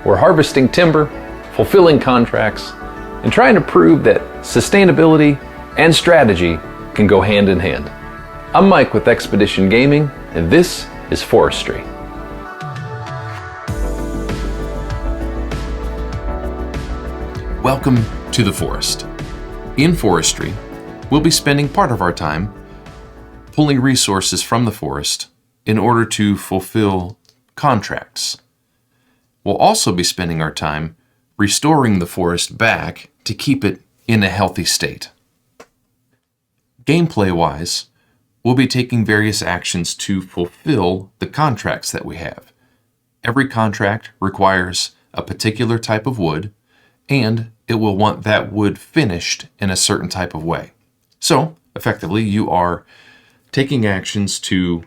We're harvesting timber, fulfilling contracts, and trying to prove that sustainability and strategy can go hand in hand. I'm Mike with Expedition Gaming, and this is Forestry. Welcome to the forest. In Forestry, we'll be spending part of our time pulling resources from the forest in order to fulfill contracts. We'll also be spending our time restoring the forest back to keep it in a healthy state. Gameplay-wise, we'll be taking various actions to fulfill the contracts that we have. Every contract requires a particular type of wood, and it will want that wood finished in a certain type of way. So, effectively, you are taking actions to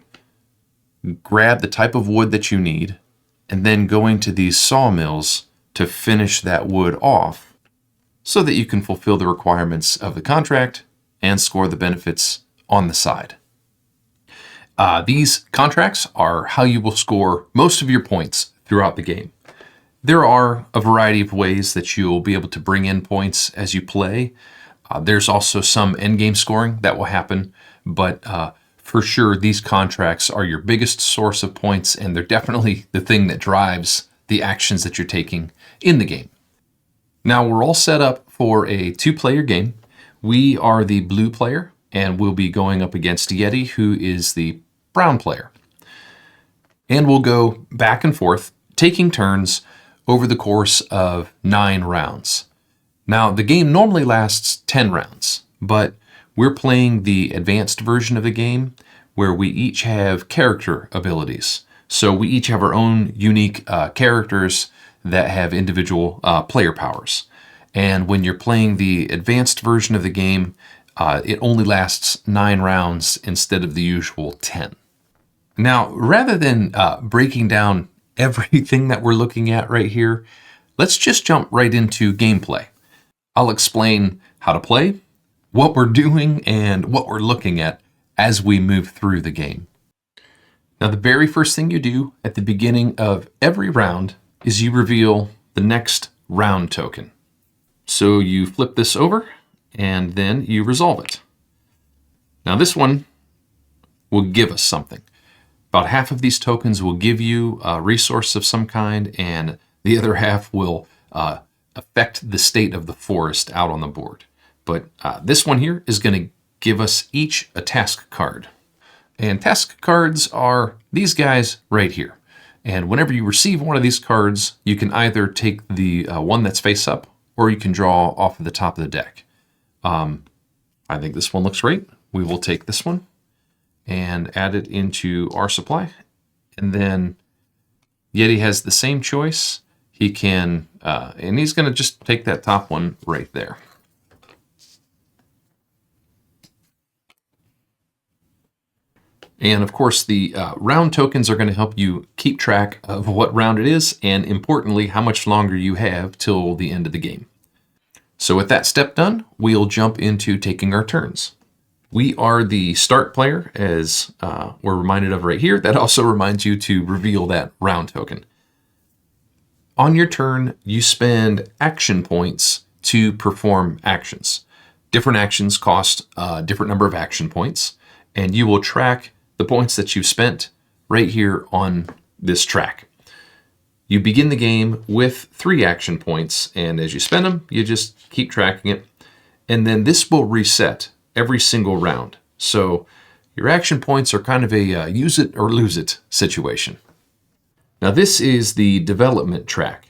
grab the type of wood that you need, and then going to these sawmills to finish that wood off so that you can fulfill the requirements of the contract and score the benefits on the side. These contracts are how you will score most of your points throughout the game. There are a variety of ways that you'll be able to bring in points as you play. There's also some endgame scoring that will happen, but for sure, these contracts are your biggest source of points, and they're definitely the thing that drives the actions that you're taking in the game. Now, we're all set up for a two-player game. We are the blue player, and we'll be going up against Yeti, who is the brown player. And we'll go back and forth, taking turns over the course of 9 rounds. Now, the game normally lasts 10 rounds, but we're playing the advanced version of the game where we each have character abilities. So we each have our own unique characters that have individual player powers. And when you're playing the advanced version of the game, it only lasts 9 rounds instead of the usual 10. Now, rather than breaking down everything that we're looking at right here, let's just jump right into gameplay. I'll explain how to play, what we're doing, and what we're looking at as we move through the game. Now, the very first thing you do at the beginning of every round is you reveal the next round token. So you flip this over, and then you resolve it. Now, this one will give us something. About half of these tokens will give you a resource of some kind, and the other half will affect the state of the forest out on the board. But this one here is going to give us each a task card. And task cards are these guys right here. And whenever you receive one of these cards, you can either take the one that's face up, or you can draw off of the top of the deck. I think this one looks great. We will take this one and add it into our supply. And then Yeti has the same choice. He can, and he's going to just take that top one right there. And of course, the round tokens are going to help you keep track of what round it is, and importantly, how much longer you have till the end of the game. So with that step done, we'll jump into taking our turns. We are the start player, as we're reminded of right here. That also reminds you to reveal that round token. On your turn, you spend action points to perform actions. Different actions cost a different number of action points, and you will track the points that you've spent right here on this track. You begin the game with 3 action points, and as you spend them, you just keep tracking it. And then this will reset every single round. So your action points are kind of a use it or lose it situation. Now this is the development track,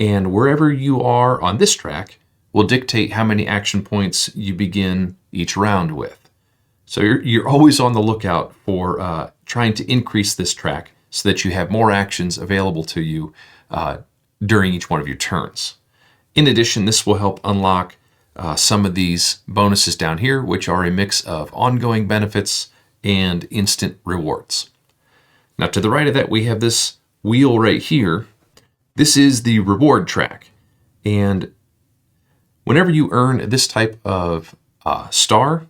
and wherever you are on this track will dictate how many action points you begin each round with. So you're always on the lookout for trying to increase this track so that you have more actions available to you during each one of your turns. In addition, this will help unlock some of these bonuses down here, which are a mix of ongoing benefits and instant rewards. Now to the right of that, we have this wheel right here. This is the reward track. And whenever you earn this type of star,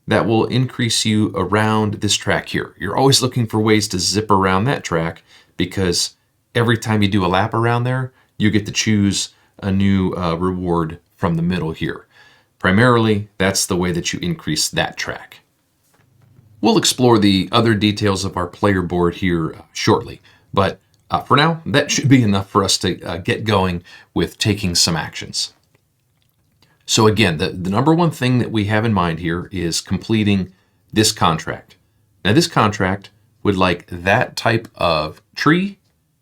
that will increase you around this track here. You're always looking for ways to zip around that track because every time you do a lap around there, you get to choose a new reward from the middle here. Primarily, that's the way that you increase that track. We'll explore the other details of our player board here shortly, but for now, that should be enough for us to get going with taking some actions. So again, the number one thing that we have in mind here is completing this contract. Now this contract would like that type of tree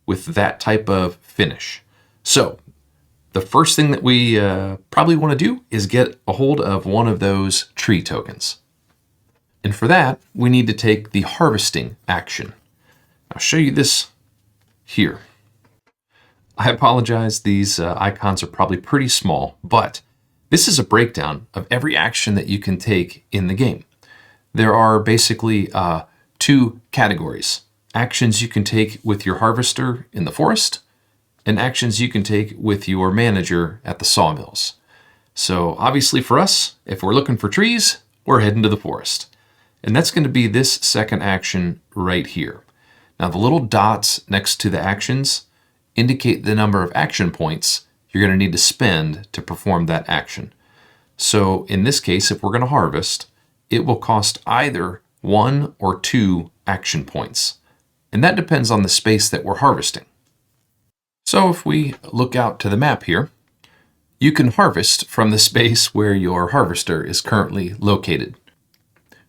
with that type of finish. So the first thing that we probably want to do is get a hold of one of those tree tokens. And for that, we need to take the harvesting action. I'll show you this here. I apologize, these icons are probably pretty small, but this is a breakdown of every action that you can take in the game. There are basically two categories. Actions you can take with your harvester in the forest, and actions you can take with your manager at the sawmills. So obviously for us, if we're looking for trees, we're heading to the forest. And that's going to be this second action right here. Now the little dots next to the actions indicate the number of action points you're going to need to spend to perform that action. So in this case, if we're going to harvest, it will cost either 1 or 2 action points. And that depends on the space that we're harvesting. So if we look out to the map here, you can harvest from the space where your harvester is currently located.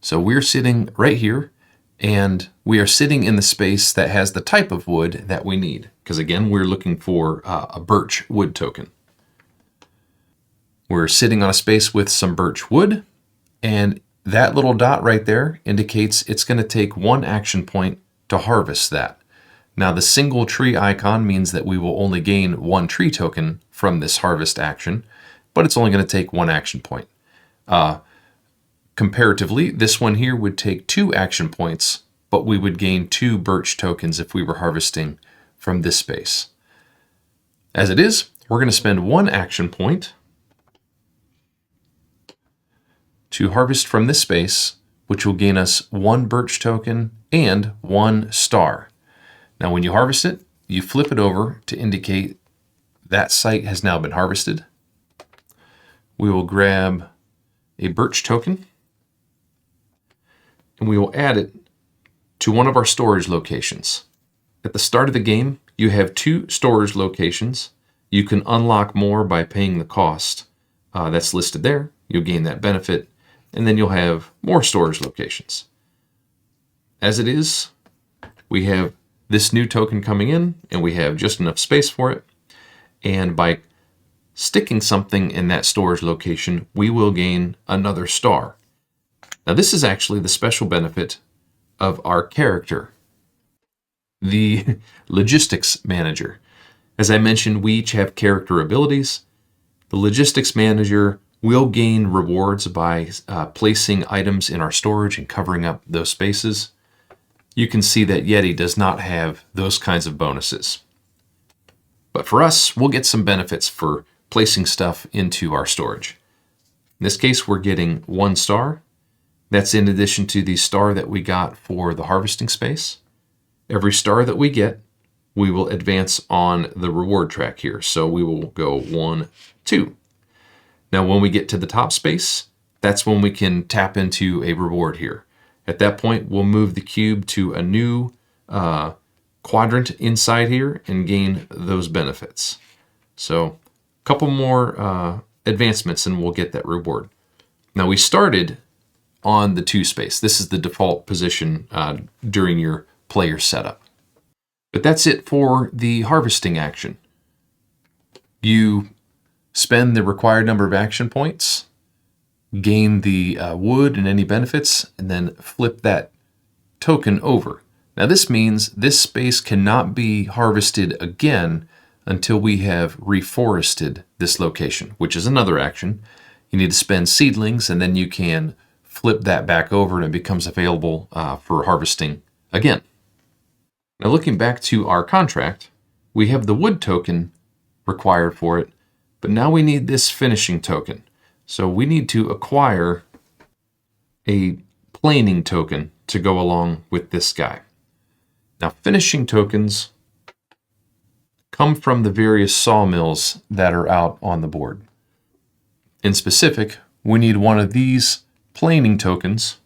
So we're sitting right here, and we are sitting in the space that has the type of wood that we need. Because again, we're looking for a birch wood token. We're sitting on a space with some birch wood, and that little dot right there indicates it's going to take 1 action point to harvest that. Now the single tree icon means that we will only gain 1 tree token from this harvest action, but it's only going to take 1 action point. Comparatively, this one here would take 2 action points, but we would gain 2 birch tokens if we were harvesting from this space. As it is, we're going to spend 1 action point to harvest from this space, which will gain us 1 birch token and 1 star. Now when you harvest it, you flip it over to indicate that site has now been harvested. We will grab a birch token, and we will add it to one of our storage locations. At the start of the game, you have 2 storage locations. You can unlock more by paying the cost that's listed there. You'll gain that benefit, and then you'll have more storage locations. As it is, we have this new token coming in, and we have just enough space for it. And by sticking something in that storage location, we will gain another star. Now this is actually the special benefit of our character, the logistics manager. As I mentioned, we each have character abilities. The logistics manager will gain rewards by placing items in our storage and covering up those spaces. You can see that Yeti does not have those kinds of bonuses. But for us, we'll get some benefits for placing stuff into our storage. In this case, we're getting 1 star. That's in addition to the star that we got for the harvesting space. Every star that we get, we will advance on the reward track here. So we will go 1, 2. Now when we get to the top space, that's when we can tap into a reward here. At that point, we'll move the cube to a new quadrant inside here and gain those benefits. So a couple more advancements and we'll get that reward. Now we started on the 2 space. This is the default position during your player setup. But that's it for the harvesting action. You spend the required number of action points, gain the wood and any benefits, and then flip that token over. Now this means this space cannot be harvested again until we have reforested this location, which is another action. You need to spend seedlings, and then you can flip that back over and it becomes available for harvesting again. Now looking back to our contract, we have the wood token required for it, but now we need this finishing token. So we need to acquire a planing token to go along with this guy. Now finishing tokens come from the various sawmills that are out on the board. In specific, we need one of these planing tokens,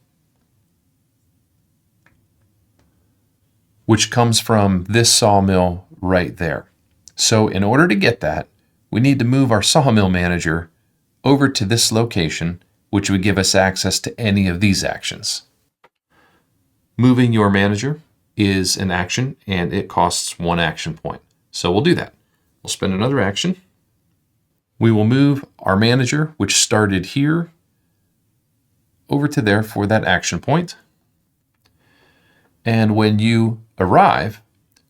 which comes from this sawmill right there. So in order to get that, we need to move our sawmill manager over to this location, which would give us access to any of these actions. Moving your manager is an action, and it costs 1 action point. So we'll do that. We'll spend another action. We will move our manager, which started here, over to there for that action point. And when you arrive,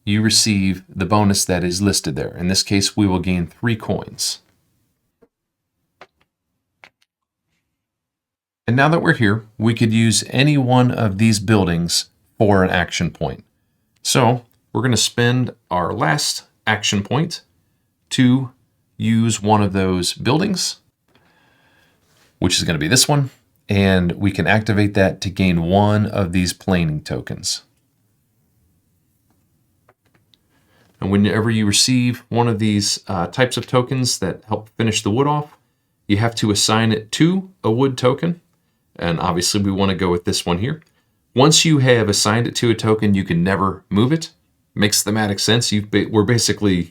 you receive the bonus that is listed there. In this case, we will gain 3 coins. And now that we're here, we could use any one of these buildings for an action point. So we're going to spend our last action point to use one of those buildings, which is going to be this one, and we can activate that to gain one of these planing tokens. And whenever you receive one of these types of tokens that help finish the wood off, you have to assign it to a wood token. And obviously we want to go with this one here. Once you have assigned it to a token, you can never move it. Makes thematic sense. We're basically,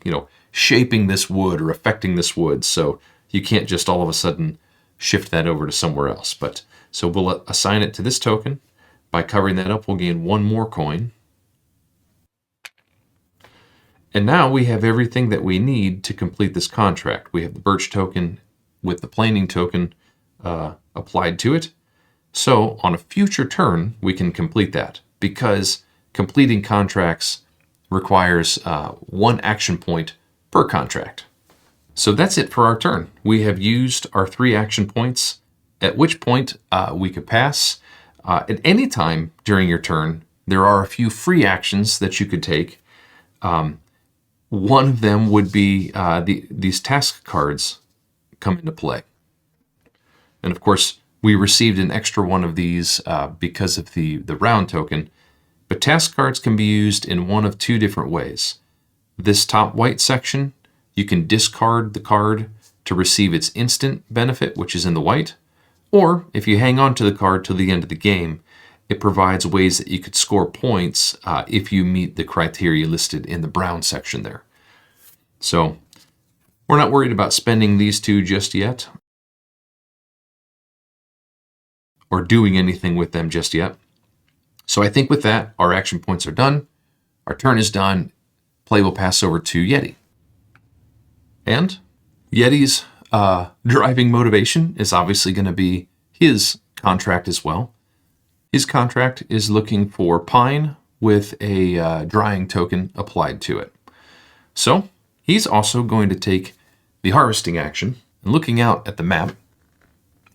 shaping this wood or affecting this wood. So you can't just all of a sudden shift that over to somewhere else. So we'll assign it to this token. By covering that up, we'll gain 1 more coin. And now we have everything that we need to complete this contract. We have the birch token with the planing token applied to it. So on a future turn, we can complete that because completing contracts requires 1 action point per contract. So that's it for our turn. We have used our 3 action points, at which point we could pass. At any time during your turn, there are a few free actions that you could take. One of them would be these task cards come into play. And of course, we received an extra one of these because of the round token, but task cards can be used in one of 2 different ways. This top white section, you can discard the card to receive its instant benefit, which is in the white, or if you hang on to the card till the end of the game, it provides ways that you could score points if you meet the criteria listed in the brown section there. So we're not worried about spending these 2 just yet, or doing anything with them just yet. So I think with that, our action points are done. Our turn is done. Play will pass over to Yeti. And Yeti's driving motivation is obviously going to be his contract as well. His contract is looking for pine with a drying token applied to it. So he's also going to take the harvesting action. And looking out at the map,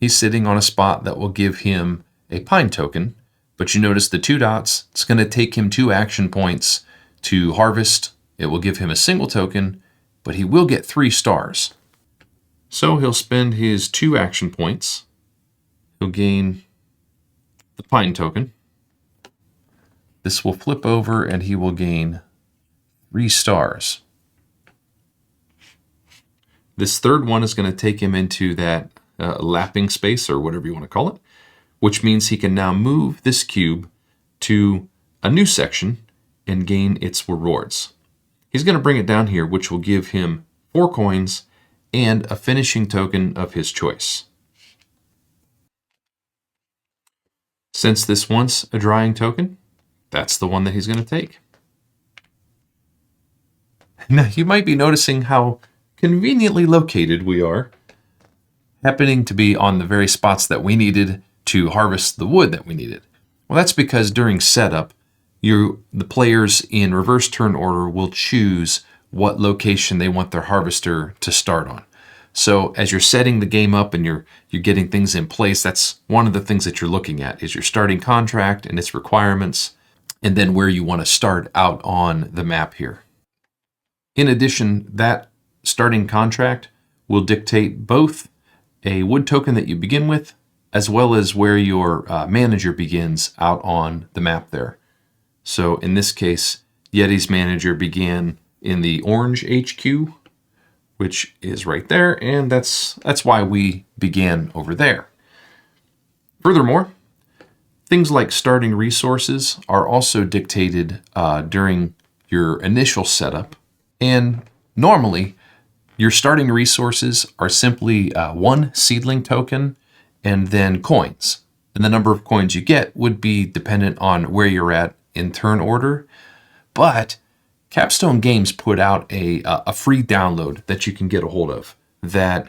he's sitting on a spot that will give him a pine token, but you notice the 2 dots. It's going to take him 2 action points to harvest. It will give him a single token, but he will get 3 stars. So he'll spend his 2 action points. He'll gain the pine token. This will flip over and he will gain 3 stars. This third one is going to take him into that lapping space, or whatever you want to call it, which means he can now move this cube to a new section and gain its rewards. He's going to bring it down here, which will give him 4 coins and a finishing token of his choice. Since this wants a drying token, that's the one that he's going to take. Now, you might be noticing how conveniently located we are, happening to be on the very spots that we needed to harvest the wood that we needed. Well, that's because during setup, the players in reverse turn order will choose what location they want their harvester to start on. So as you're setting the game up and you're getting things in place, that's one of the things that you're looking at is your starting contract and its requirements, and then where you want to start out on the map here. In addition, that starting contract will dictate both a wood token that you begin with, as well as where your manager begins out on the map there. So in this case, Yeti's manager began in the orange HQ, which is right there, and that's why we began over there. Furthermore, things like starting resources are also dictated during your initial setup, and normally your starting resources are simply one seedling token and then coins. And the number of coins you get would be dependent on where you're at in turn order. But Capstone Games put out a free download that you can get a hold of. That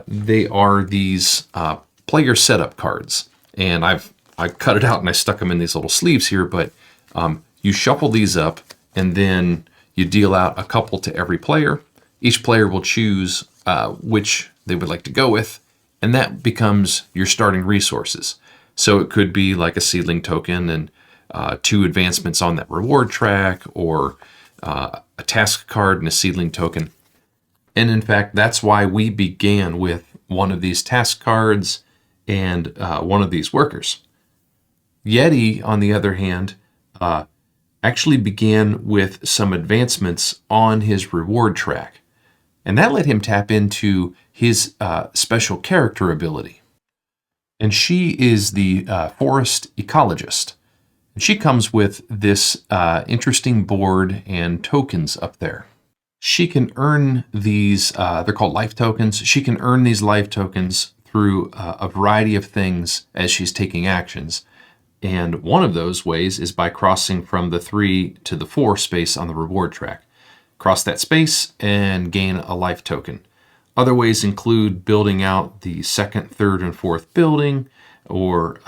they are these player setup cards, and I cut it out and I stuck them in these little sleeves here. But you shuffle these up, and then you deal out a couple to every player. Each player will choose which they would like to go with, and that becomes your starting resources. So it could be like a seedling token and 2 advancements on that reward track, or a task card and a seedling token. And in fact, that's why we began with one of these task cards and one of these workers. Yeti, on the other hand, actually began with some advancements on his reward track. And that let him tap into his special character ability. And she is the forest ecologist. And she comes with this interesting board and tokens up there. She can earn these, they're called life tokens. She can earn these life tokens through a variety of things as she's taking actions. And one of those ways is by crossing from the 3 to the 4 space on the reward track. Cross that space and gain a life token. Other ways include building out the 2nd, 3rd, and 4th building, or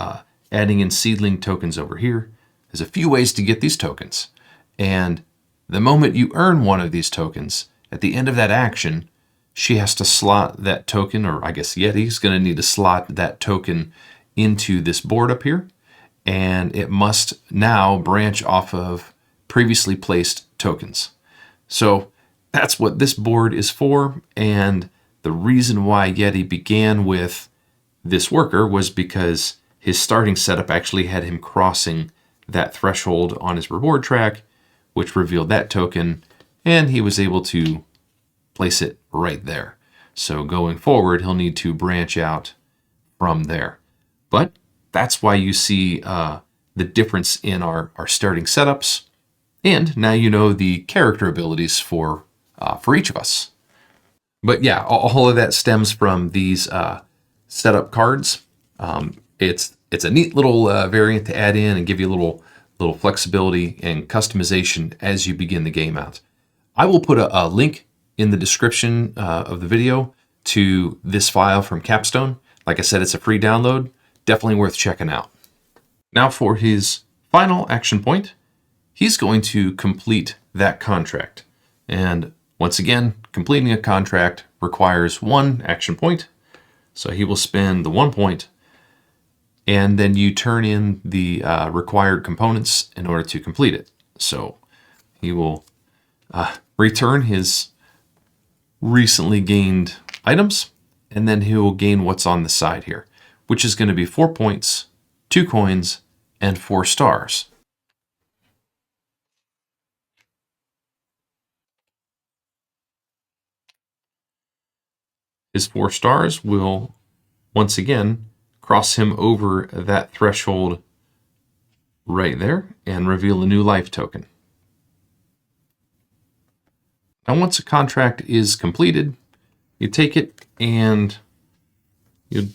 adding in seedling tokens over here. There's a few ways to get these tokens. And the moment you earn one of these tokens, at the end of that action, she has to slot that token, or I guess Yeti's going to need to slot that token into this board up here. And it must now branch off of previously placed tokens. So that's what this board is for, and the reason why Yeti began with this worker was because his starting setup actually had him crossing that threshold on his reward track, which revealed that token, and he was able to place it right there. So going forward, he'll need to branch out from there. But that's why you see the difference in our starting setups. And now you know the character abilities for each of us. But yeah, all of that stems from these setup cards. It's a neat little variant to add in and give you a little flexibility and customization as you begin the game out. I will put a link in the description of the video to this file from Capstone. Like I said, it's a free download. Definitely worth checking out. Now for his final action point, he's going to complete that contract. And once again, completing a contract requires 1 action point. So he will spend the 1 point, and then you turn in the required components in order to complete it. So he will return his recently gained items, and then he will gain what's on the side here, which is going to be 4 points, 2 coins, and 4 stars. His 4 stars will, once again, cross him over that threshold right there and reveal a new life token. Now, once a contract is completed, you take it and you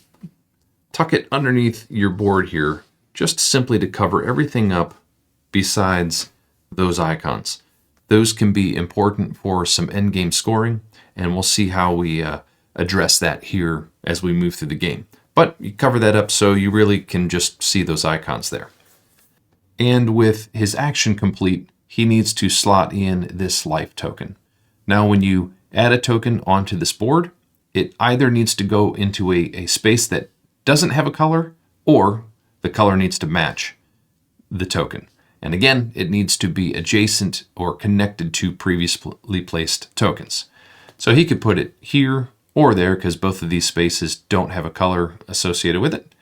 tuck it underneath your board here, just simply to cover everything up besides those icons. Those can be important for some endgame scoring, and we'll see how we address that here as we move through the game. But you cover that up so you really can just see those icons there. And with his action complete, he needs to slot in this life token. Now, when you add a token onto this board, it either needs to go into a space that doesn't have a color, or the color needs to match the token. And again, it needs to be adjacent or connected to previously placed tokens. So he could put it here or there because both of these spaces don't have a color associated with it.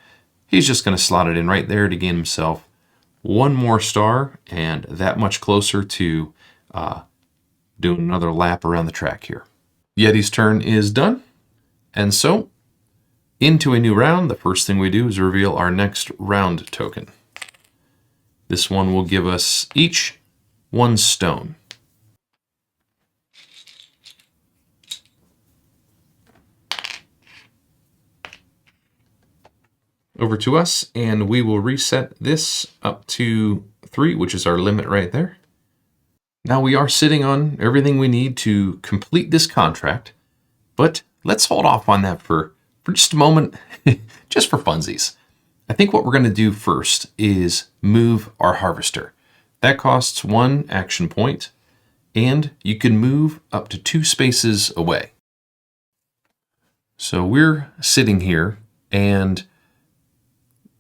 He's just going to slot it in right there to gain himself 1 more star and that much closer to doing another lap around the track here. Yeti's turn is done. And so, into a new round, the first thing we do is reveal our next round token. This one will give us each 1 stone. Over to us, and we will reset this up to 3, which is our limit right there. Now we are sitting on everything we need to complete this contract, but let's hold off on that for just a moment, just for funsies. I think what we're going to do first is move our harvester. That costs 1 action point, and you can move up to 2 spaces away. So we're sitting here, and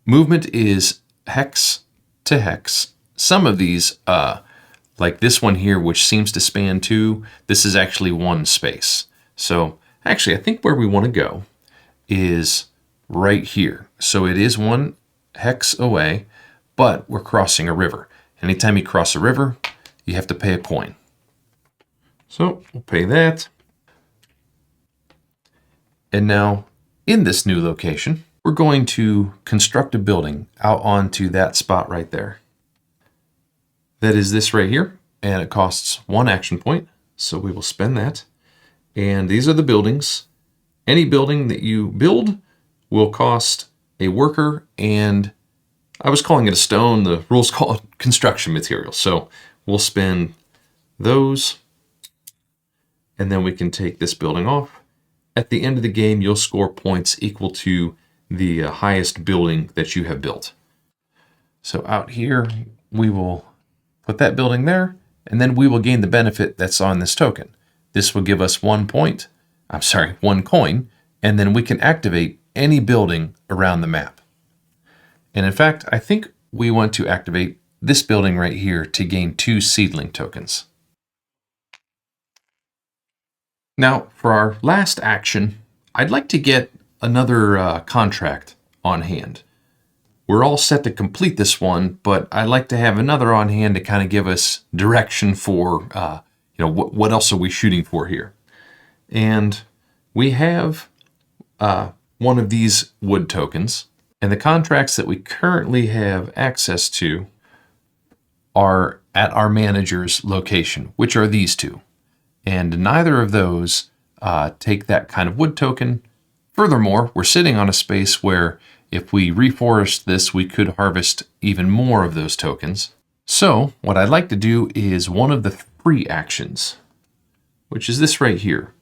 movement is hex to hex. Some of these, like this one here, which seems to span 2, this is actually 1 space. So actually, I think where we want to go is right here. So it is 1 hex away, but we're crossing a river. Anytime you cross a river, you have to pay a coin. So we'll pay that. And now in this new location, we're going to construct a building out onto that spot right there. That is this right here, and it costs 1 action point, so we will spend that. And these are the buildings. Any building that you build will cost a worker, and I was calling it a stone. The rules call it construction material. So we'll spend those, and then we can take this building off. At the end of the game, you'll score points equal to the highest building that you have built. So out here, we will put that building there, and then we will gain the benefit that's on this token. This will give us 1 coin, and then we can activate any building around the map. And in fact, I think we want to activate this building right here to gain 2 seedling tokens. Now, for our last action, I'd like to get another contract on hand. We're all set to complete this one, but I'd like to have another on hand to kind of give us direction for, what else are we shooting for here? And we have one of these wood tokens, and the contracts that we currently have access to are at our manager's location, which are these 2. And neither of those take that kind of wood token. Furthermore, we're sitting on a space where if we reforest this, we could harvest even more of those tokens. So what I'd like to do is one of the free actions, which is this right here.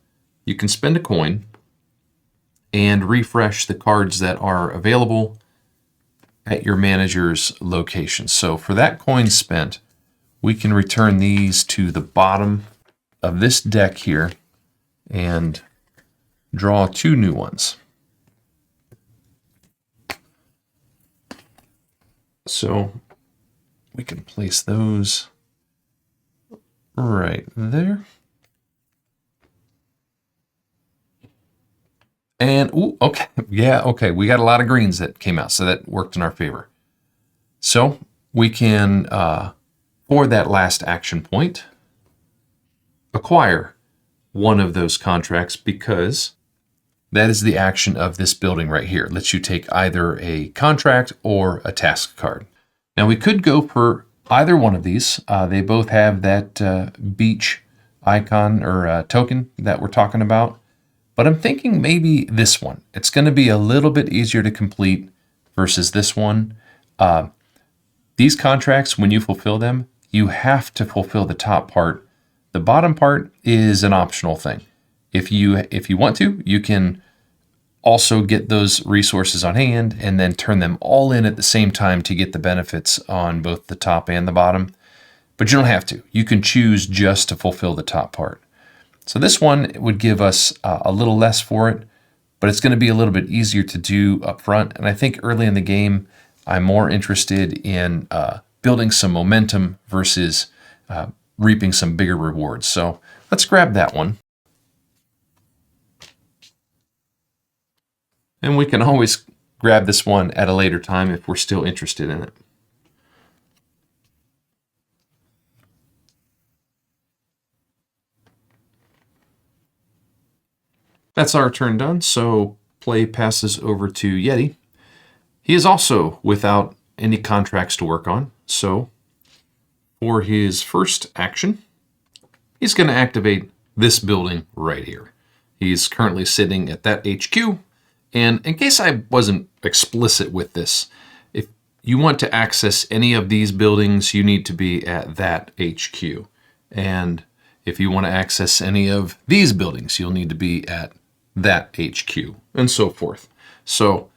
You can spend a coin and refresh the cards that are available at your manager's location. So for that coin spent, we can return these to the bottom of this deck here and draw 2 new ones. So we can place those right there. And, ooh, okay, yeah, okay, we got a lot of greens that came out, so that worked in our favor. So we can, for that last action point, acquire one of those contracts because that is the action of this building right here. It lets you take either a contract or a task card. Now we could go for either one of these. They both have that beach icon or token that we're talking about. But I'm thinking maybe this one. It's going to be a little bit easier to complete versus this one. These contracts, when you fulfill them, you have to fulfill the top part. The bottom part is an optional thing. If you want to, you can also get those resources on hand and then turn them all in at the same time to get the benefits on both the top and the bottom. But you don't have to. You can choose just to fulfill the top part. So this one would give us a little less for it, but it's going to be a little bit easier to do up front. And I think early in the game, I'm more interested in building some momentum versus reaping some bigger rewards. So let's grab that one. And we can always grab this one at a later time if we're still interested in it. That's our turn done, so play passes over to Yeti. He is also without any contracts to work on, so for his first action, he's going to activate this building right here. He's currently sitting at that HQ, and in case I wasn't explicit with this, if you want to access any of these buildings, you need to be at that HQ. And if you want to access any of these buildings, you'll need to be at that HQ, and so forth. So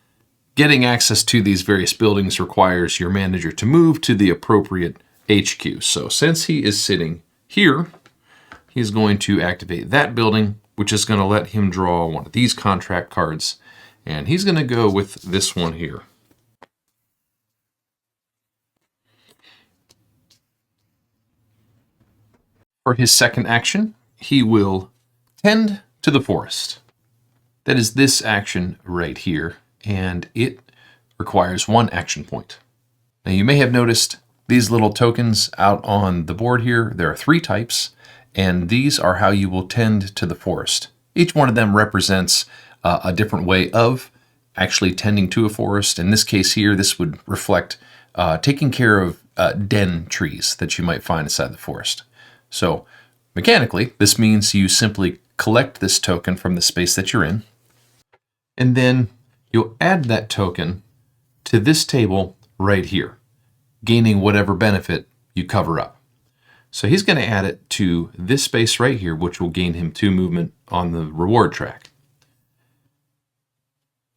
getting access to these various buildings requires your manager to move to the appropriate HQ. So since he is sitting here, he's going to activate that building, which is going to let him draw one of these contract cards. And he's going to go with this one here. For his second action, he will tend to the forest. That is this action right here, and it requires 1 action point. Now you may have noticed these little tokens out on the board here. There are 3 types, and these are how you will tend to the forest. Each one of them represents a different way of actually tending to a forest. In this case here, this would reflect taking care of den trees that you might find inside the forest. So mechanically, this means you simply collect this token from the space that you're in, and then you'll add that token to this table right here, gaining whatever benefit you cover up. So he's going to add it to this space right here, which will gain him 2 movement on the reward track.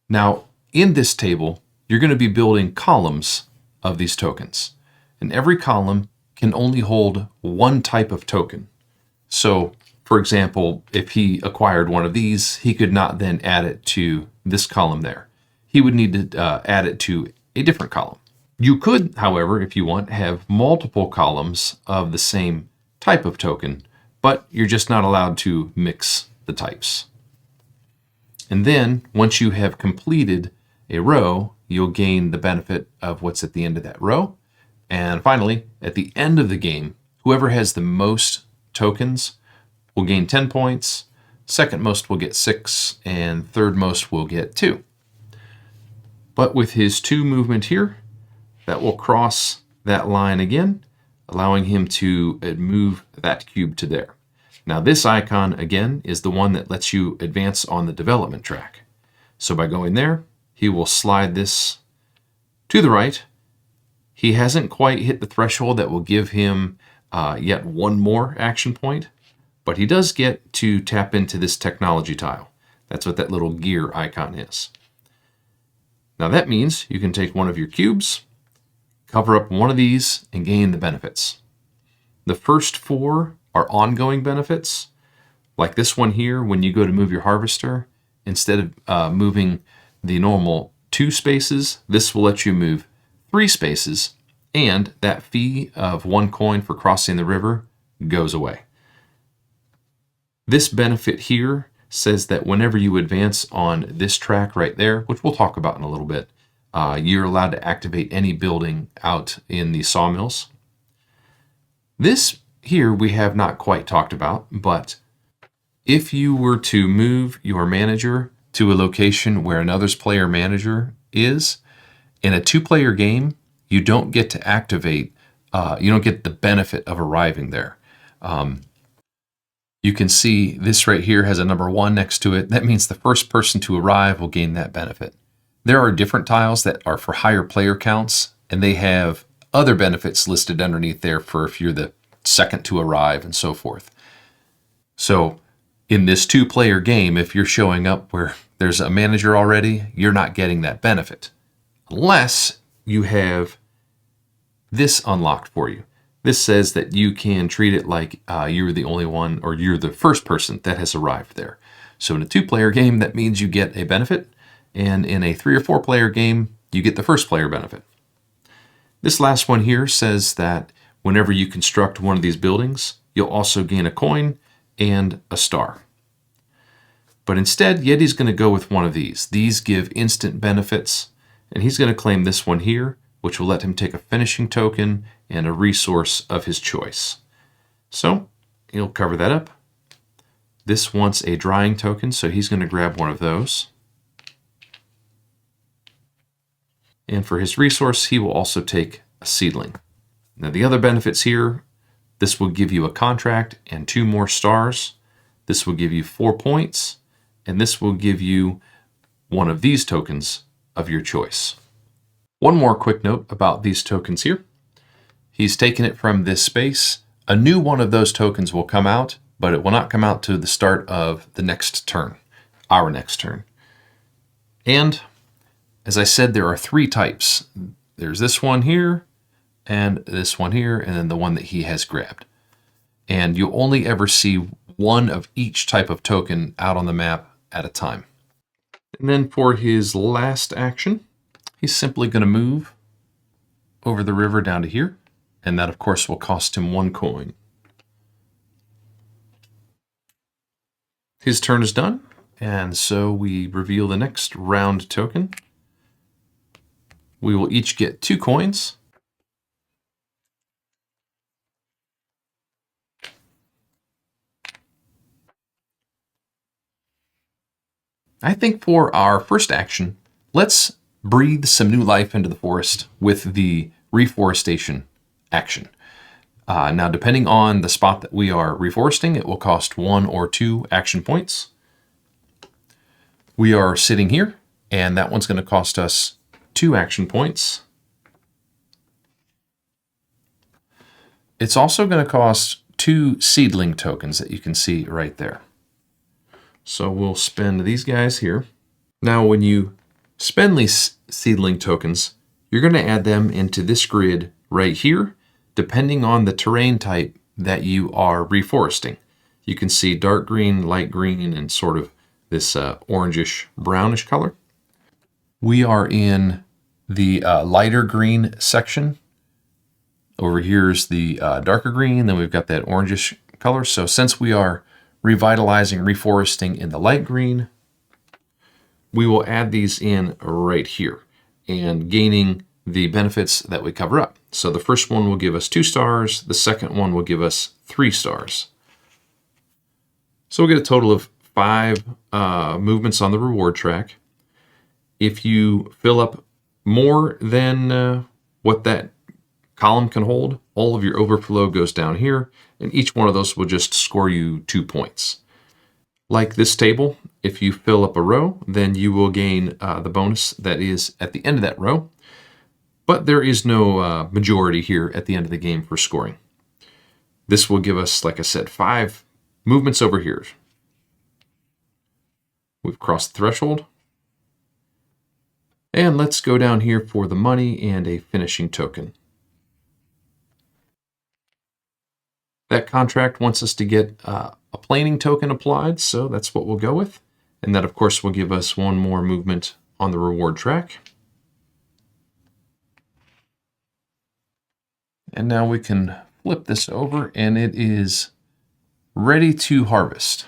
Now, in this table, you're going to be building columns of these tokens, and every column can only hold 1 type of token. So, for example, if he acquired one of these, he could not then add it to this column there. He would need to add it to a different column. You could, however, if you want, have multiple columns of the same type of token, but you're just not allowed to mix the types. And then, once you have completed a row, you'll gain the benefit of what's at the end of that row. And finally, at the end of the game, whoever has the most tokens will gain 10 points, second most will get 6, and third most will get 2. But with his 2 movement here, that will cross that line again, allowing him to move that cube to there. Now this icon, again, is the one that lets you advance on the development track. So by going there, he will slide this to the right. He hasn't quite hit the threshold that will give him yet 1 more action point, but he does get to tap into this technology tile. That's what that little gear icon is. Now that means you can take one of your cubes, cover up one of these, and gain the benefits. The first 4 are ongoing benefits, like this one here. When you go to move your harvester, instead of moving the normal 2 spaces, this will let you move 3 spaces, and that fee of 1 coin for crossing the river goes away. This benefit here says that whenever you advance on this track right there, which we'll talk about in a little bit, you're allowed to activate any building out in the sawmills. This here we have not quite talked about, but if you were to move your manager to a location where another's player manager is, in a 2-player game, you don't get to activate, you don't get the benefit of arriving there. You can see this right here has a number 1 next to it. That means the first person to arrive will gain that benefit. There are different tiles that are for higher player counts, and they have other benefits listed underneath there for if you're the second to arrive and so forth. So in this 2-player game, if you're showing up where there's a manager already, you're not getting that benefit unless you have this unlocked for you. This says that you can treat it like you're the only one, or you're the first person that has arrived there. So in a 2-player game, that means you get a benefit, and in a 3 or 4-player game, you get the first player benefit. This last one here says that whenever you construct one of these buildings, you'll also gain a coin and a star. But instead, Yeti's going to go with one of these. These give instant benefits, and he's going to claim this one here, which will let him take a finishing token and a resource of his choice. So he'll cover that up, This wants a drying token, so he's going to grab one of those. And for his resource, he will also take a seedling. Now the other benefits here, this will give you a contract and 2 more stars. This will give you 4 points, and this will give you one of these tokens of your choice. One more quick note about these tokens here. He's taken it from this space. A new one of those tokens will come out, but it will not come out to the start of the next turn, our next turn. And as I said, there are 3 types. There's this one here, and this one here, and then the one that he has grabbed. And you'll only ever see one of each type of token out on the map at a time. And then for his last action, he's simply going to move over the river down to here, and that of course will cost him 1 coin. His turn is done, and so we reveal the next round token. We will each get 2 coins. I think for our first action, let's breathe some new life into the forest with the reforestation action. Now, depending on the spot that we are reforesting, it will cost 1 or 2 action points. We are sitting here, and that one's going to cost us 2 action points. It's also going to cost 2 seedling tokens that you can see right there. So we'll spend these guys here. Now, when you spend these seedling tokens, you're going to add them into this grid right here, depending on the terrain type that you are reforesting. You can see dark green, light green, and sort of this orangish, brownish color. We are in the lighter green section. Over here is the darker green, then we've got that orangish color. So since we are revitalizing, reforesting in the light green, we will add these in right here and gaining the benefits that we cover up. So the first one will give us 2 stars, the second one will give us 3 stars. So we'll get a total of 5 movements on the reward track. If you fill up more than what that column can hold, all of your overflow goes down here, and each one of those will just score you 2 points. Like this table, if you fill up a row, then you will gain the bonus that is at the end of that row. But there is no majority here at the end of the game for scoring. This will give us, like I said, 5 movements over here. We've crossed the threshold. And let's go down here for the money and a finishing token. That contract wants us to get a planing token applied, so that's what we'll go with. And that, of course, will give us 1 more movement on the reward track. And now we can flip this over, and it is ready to harvest.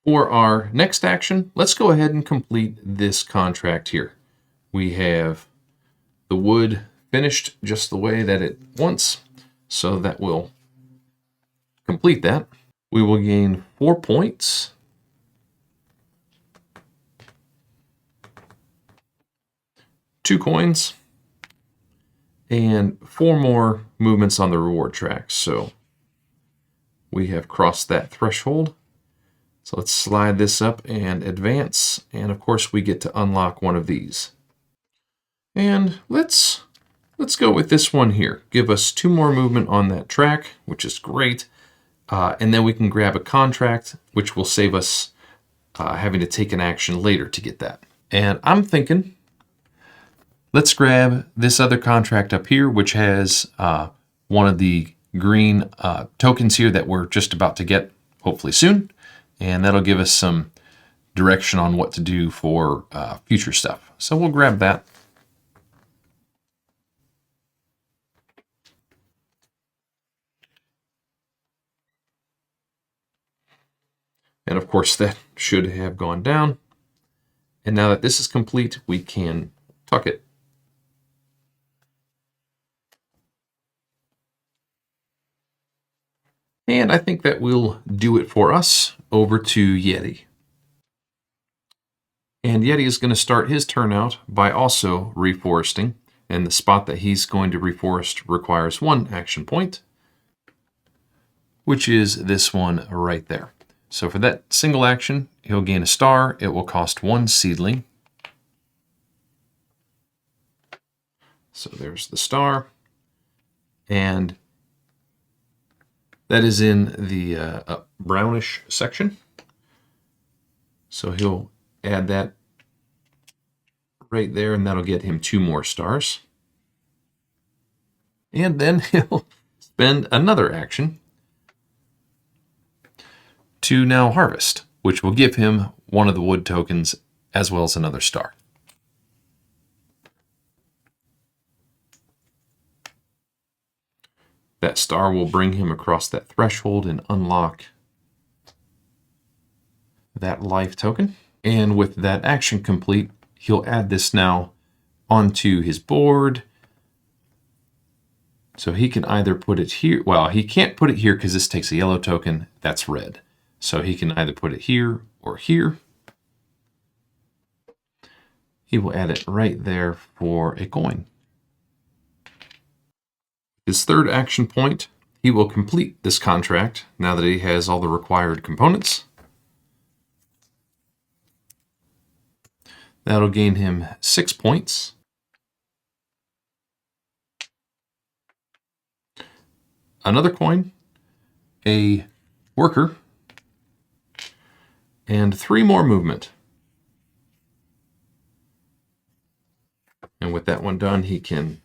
For our next action, let's go ahead and complete this contract here. We have the wood finished just the way that it wants, so that will complete that. We will gain 4 points. Two coins. And 4 more movements on the reward track. So we have crossed that threshold. So let's slide this up and advance. And of course we get to unlock one of these. And let's go with this one here. Give us 2 more movement on that track, which is great. And then we can grab a contract, which will save us having to take an action later to get that. And I'm thinking, let's grab this other contract up here, which has one of the green tokens here that we're just about to get, hopefully soon. And that'll give us some direction on what to do for future stuff. So we'll grab that. And of course, that should have gone down. And now that this is complete, we can tuck it. And I think that will do it for us. Over to Yeti. And Yeti is going to start his turn out by also reforesting. And the spot that he's going to reforest requires 1 action point, which is this one right there. So for that single action, he'll gain a star. It will cost 1 seedling. So there's the star. And that is in the brownish section. So he'll add that right there, and that'll get him 2 more stars. And then he'll spend another action to now harvest, which will give him 1 of the wood tokens as well as another star. That star will bring him across that threshold and unlock that life token. And with that action complete, he'll add this now onto his board. So he can either put it here. Well, he can't put it here because this takes a yellow token. That's red. So he can either put it here or here. He will add it right there for a coin. His third action point, he will complete this contract now that he has all the required components. That'll gain him 6 points. Another coin, a worker, and 3 more movement. And with that one done, he can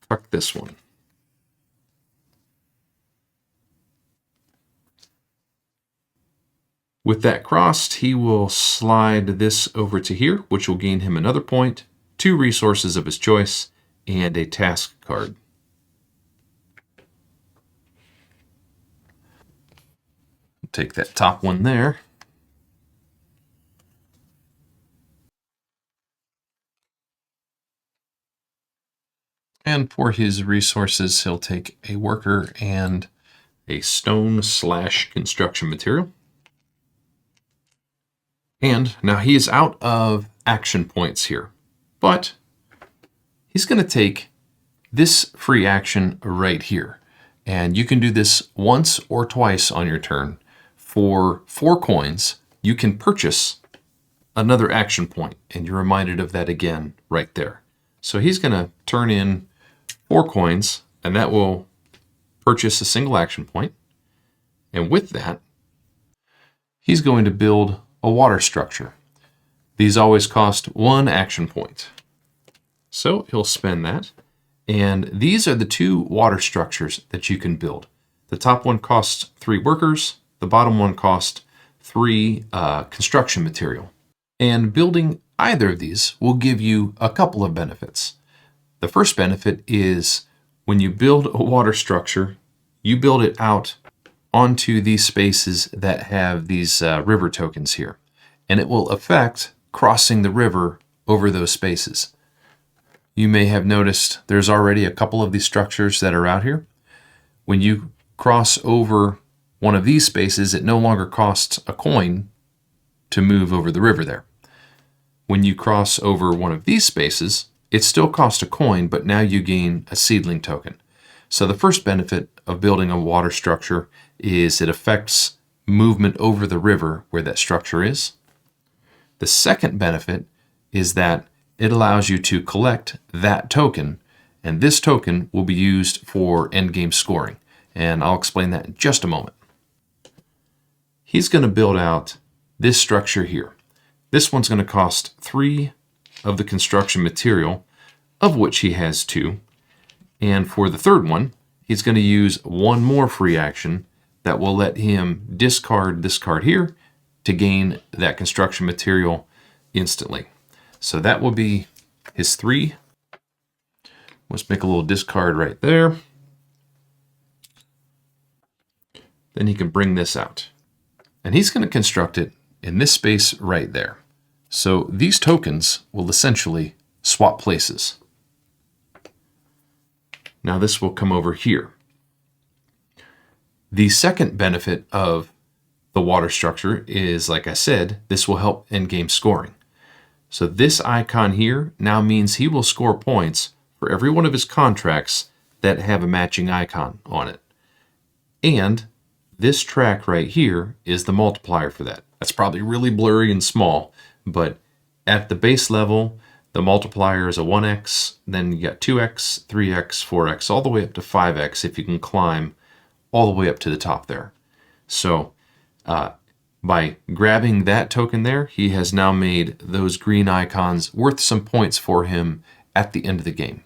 tuck this one. With that crossed, he will slide this over to here, which will gain him another point, 2 resources of his choice, and a task card. Take that top one there. And for his resources, he'll take a worker and a stone/construction material. And now he is out of action points here, but he's going to take this free action right here. And you can do this once or twice on your turn. For 4 coins, you can purchase another action point, and you're reminded of that again right there. So he's going to turn in 4 coins, and that will purchase a single action point. And with that, he's going to build a water structure. These always cost 1 action point. So he'll spend that. And these are the 2 water structures that you can build. The top one costs 3 workers. The bottom one costs 3 construction material. And building either of these will give you a couple of benefits. The first benefit is when you build a water structure, you build it out onto these spaces that have these river tokens here. And it will affect crossing the river over those spaces. You may have noticed there's already a couple of these structures that are out here. When you cross over one of these spaces, it no longer costs a coin to move over the river there. When you cross over one of these spaces, it still costs a coin, but now you gain a seedling token. So the first benefit of building a water structure is it affects movement over the river where that structure is. The second benefit is that it allows you to collect that token, and this token will be used for endgame scoring. And I'll explain that in just a moment. He's going to build out this structure here. This one's going to cost 3 of the construction material, of which he has 2. And for the third one, he's going to use 1 more free action that will let him discard this card here to gain that construction material instantly. So that will be his 3. Let's make a little discard right there. Then he can bring this out. And he's going to construct it in this space right there. So these tokens will essentially swap places. Now this will come over here. The second benefit of the water structure is, like I said, this will help in-game scoring. So this icon here now means he will score points for every one of his contracts that have a matching icon on it. And this track right here is the multiplier for that. That's probably really blurry and small, but at the base level, the multiplier is a 1x, then you got 2x, 3x, 4x, all the way up to 5x if you can climb all the way up to the top there. So by grabbing that token there, he has now made those green icons worth some points for him at the end of the game.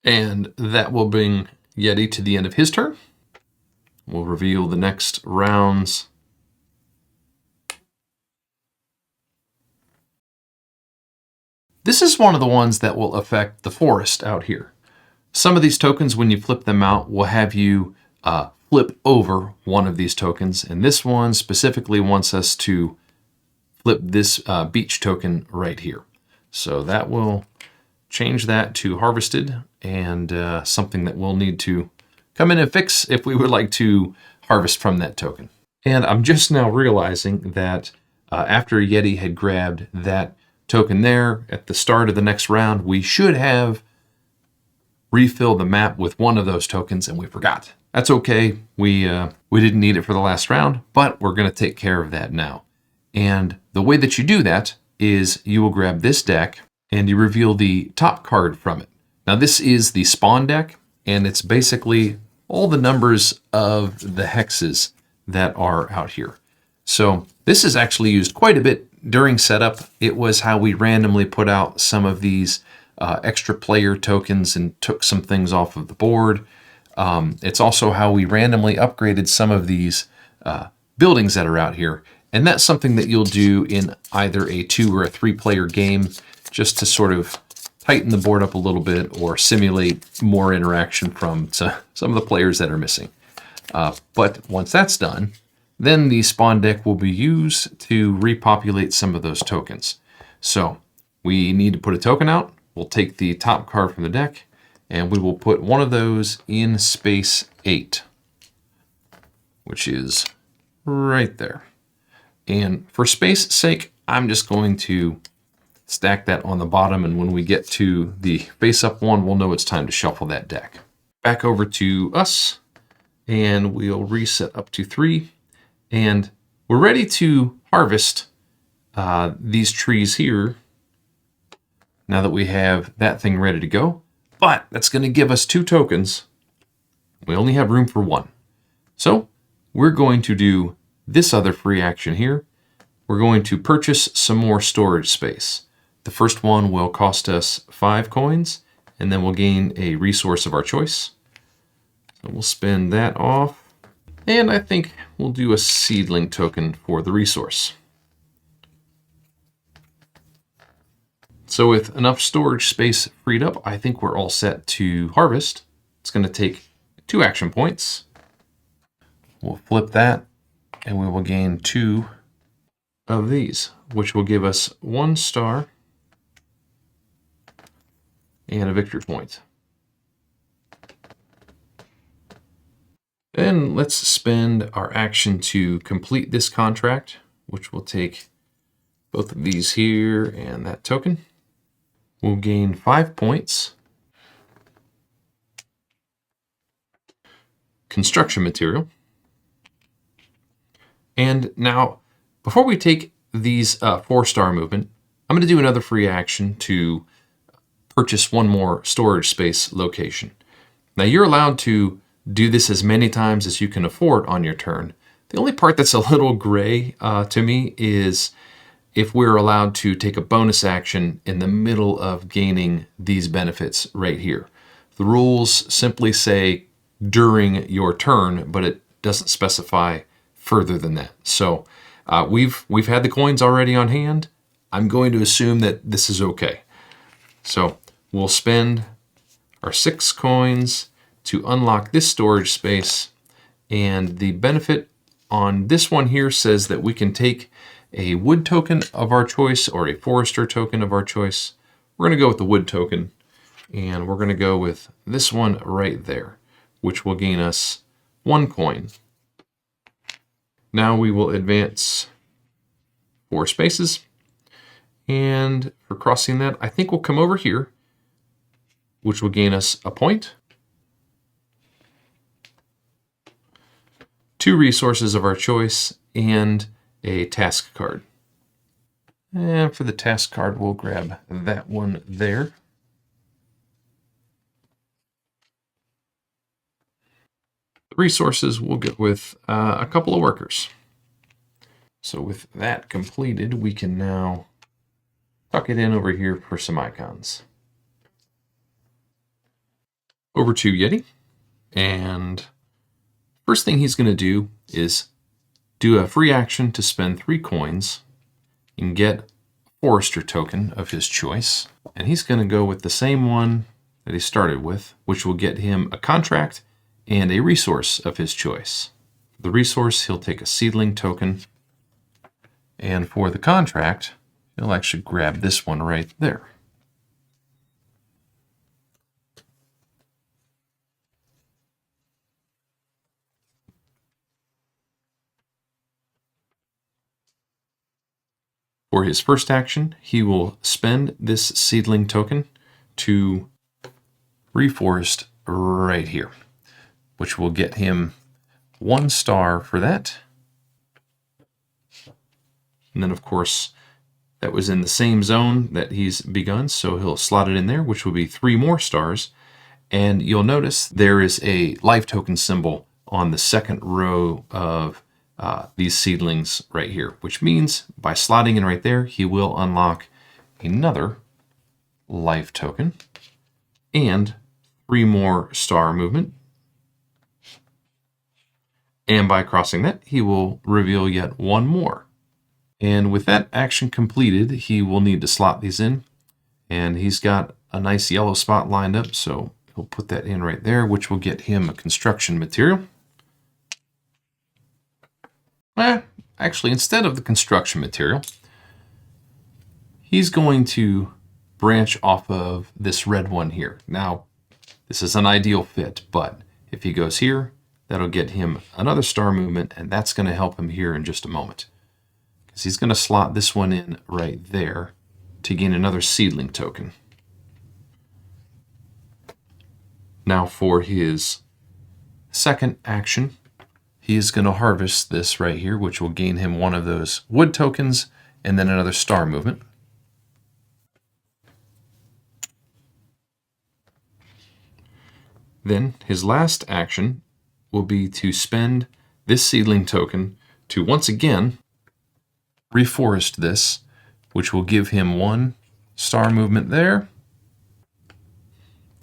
And that will bring Yeti to the end of his turn. We'll reveal the next rounds. This is one of the ones that will affect the forest out here. Some of these tokens, when you flip them out, will have you flip over one of these tokens. And this one specifically wants us to flip this beach token right here. So that will change that to harvested, and something that we'll need to come in and fix if we would like to harvest from that token. And I'm just now realizing that after Yeti had grabbed that token there at the start of the next round, we should have refilled the map with one of those tokens, and we forgot. That's okay. We didn't need it for the last round, but we're going to take care of that now. And the way that you do that is you will grab this deck and you reveal the top card from it. Now this is the spawn deck, and it's basically all the numbers of the hexes that are out here. So this is actually used quite a bit during setup. It was how we randomly put out some of these extra player tokens and took some things off of the board. It's also how we randomly upgraded some of these buildings that are out here. And that's something that you'll do in either a 2 or a 3 player game, just to sort of tighten the board up a little bit or simulate more interaction from some of the players that are missing. But once that's done, then the spawn deck will be used to repopulate some of those tokens. So we need to put a token out. We'll take the top card from the deck, and we will put one of those in space 8, which is right there. And for space sake, I'm just going to stack that on the bottom, and when we get to the face-up one, we'll know it's time to shuffle that deck. Back over to us, and we'll reset up to 3, and we're ready to harvest these trees here now that we have that thing ready to go. But that's going to give us 2 tokens. We only have room for 1. So we're going to do this other free action here. We're going to purchase some more storage space. The first one will cost us 5 coins, and then we'll gain a resource of our choice. So we'll spend that off. And I think we'll do a seedling token for the resource. So with enough storage space freed up, I think we're all set to harvest. It's going to take 2 action points. We'll flip that, and we will gain 2 of these, which will give us 1 star and a victory point. Then let's spend our action to complete this contract, which will take both of these here and that token. We'll gain 5 points. Construction material. And now, before we take these 4-star movement, I'm going to do another free action to purchase 1 more storage space location. Now you're allowed to do this as many times as you can afford on your turn. The only part that's a little gray to me is if we're allowed to take a bonus action in the middle of gaining these benefits right here. The rules simply say during your turn, but it doesn't specify further than that. So we've had the coins already on hand. I'm going to assume that this is okay. So we'll spend our 6 coins to unlock this storage space. And the benefit on this one here says that we can take a wood token of our choice or a forester token of our choice. We're going to go with the wood token, and we're going to go with this one right there, which will gain us 1 coin. Now we will advance 4 spaces. And for crossing that, I think we'll come over here, which will gain us a point. 2 resources of our choice and a task card. And for the task card, we'll grab that one there. The resources we'll get with a couple of workers. So with that completed, we can now tuck it in over here for some icons. Over to Yeti, and first thing he's going to do is do a free action to spend 3 coins and get a Forestry token of his choice. And he's going to go with the same one that he started with, which will get him a contract and a resource of his choice. For the resource, he'll take a seedling token, and for the contract, he'll actually grab this one right there. For his first action, he will spend this seedling token to reforest right here, which will get him 1 star for that. And then, of course, that was in the same zone that he's begun, so he'll slot it in there, which will be 3 more stars. And you'll notice there is a life token symbol on the second row of these seedlings right here, which means by slotting in right there, he will unlock another life token and 3 more star movement. And by crossing that, he will reveal yet 1 more. And with that action completed, he will need to slot these in. And he's got a nice yellow spot lined up, so he'll put that in right there, which will get him a construction material. Actually, instead of the construction material, he's going to branch off of this red one here. Now, this is an ideal fit, but if he goes here, that'll get him another star movement, and that's going to help him here in just a moment. Because he's going to slot this one in right there to gain another seedling token. Now for his second action, he is going to harvest this right here, which will gain him 1 of those wood tokens and then another star movement. Then his last action will be to spend this seedling token to once again reforest this, which will give him 1 star movement there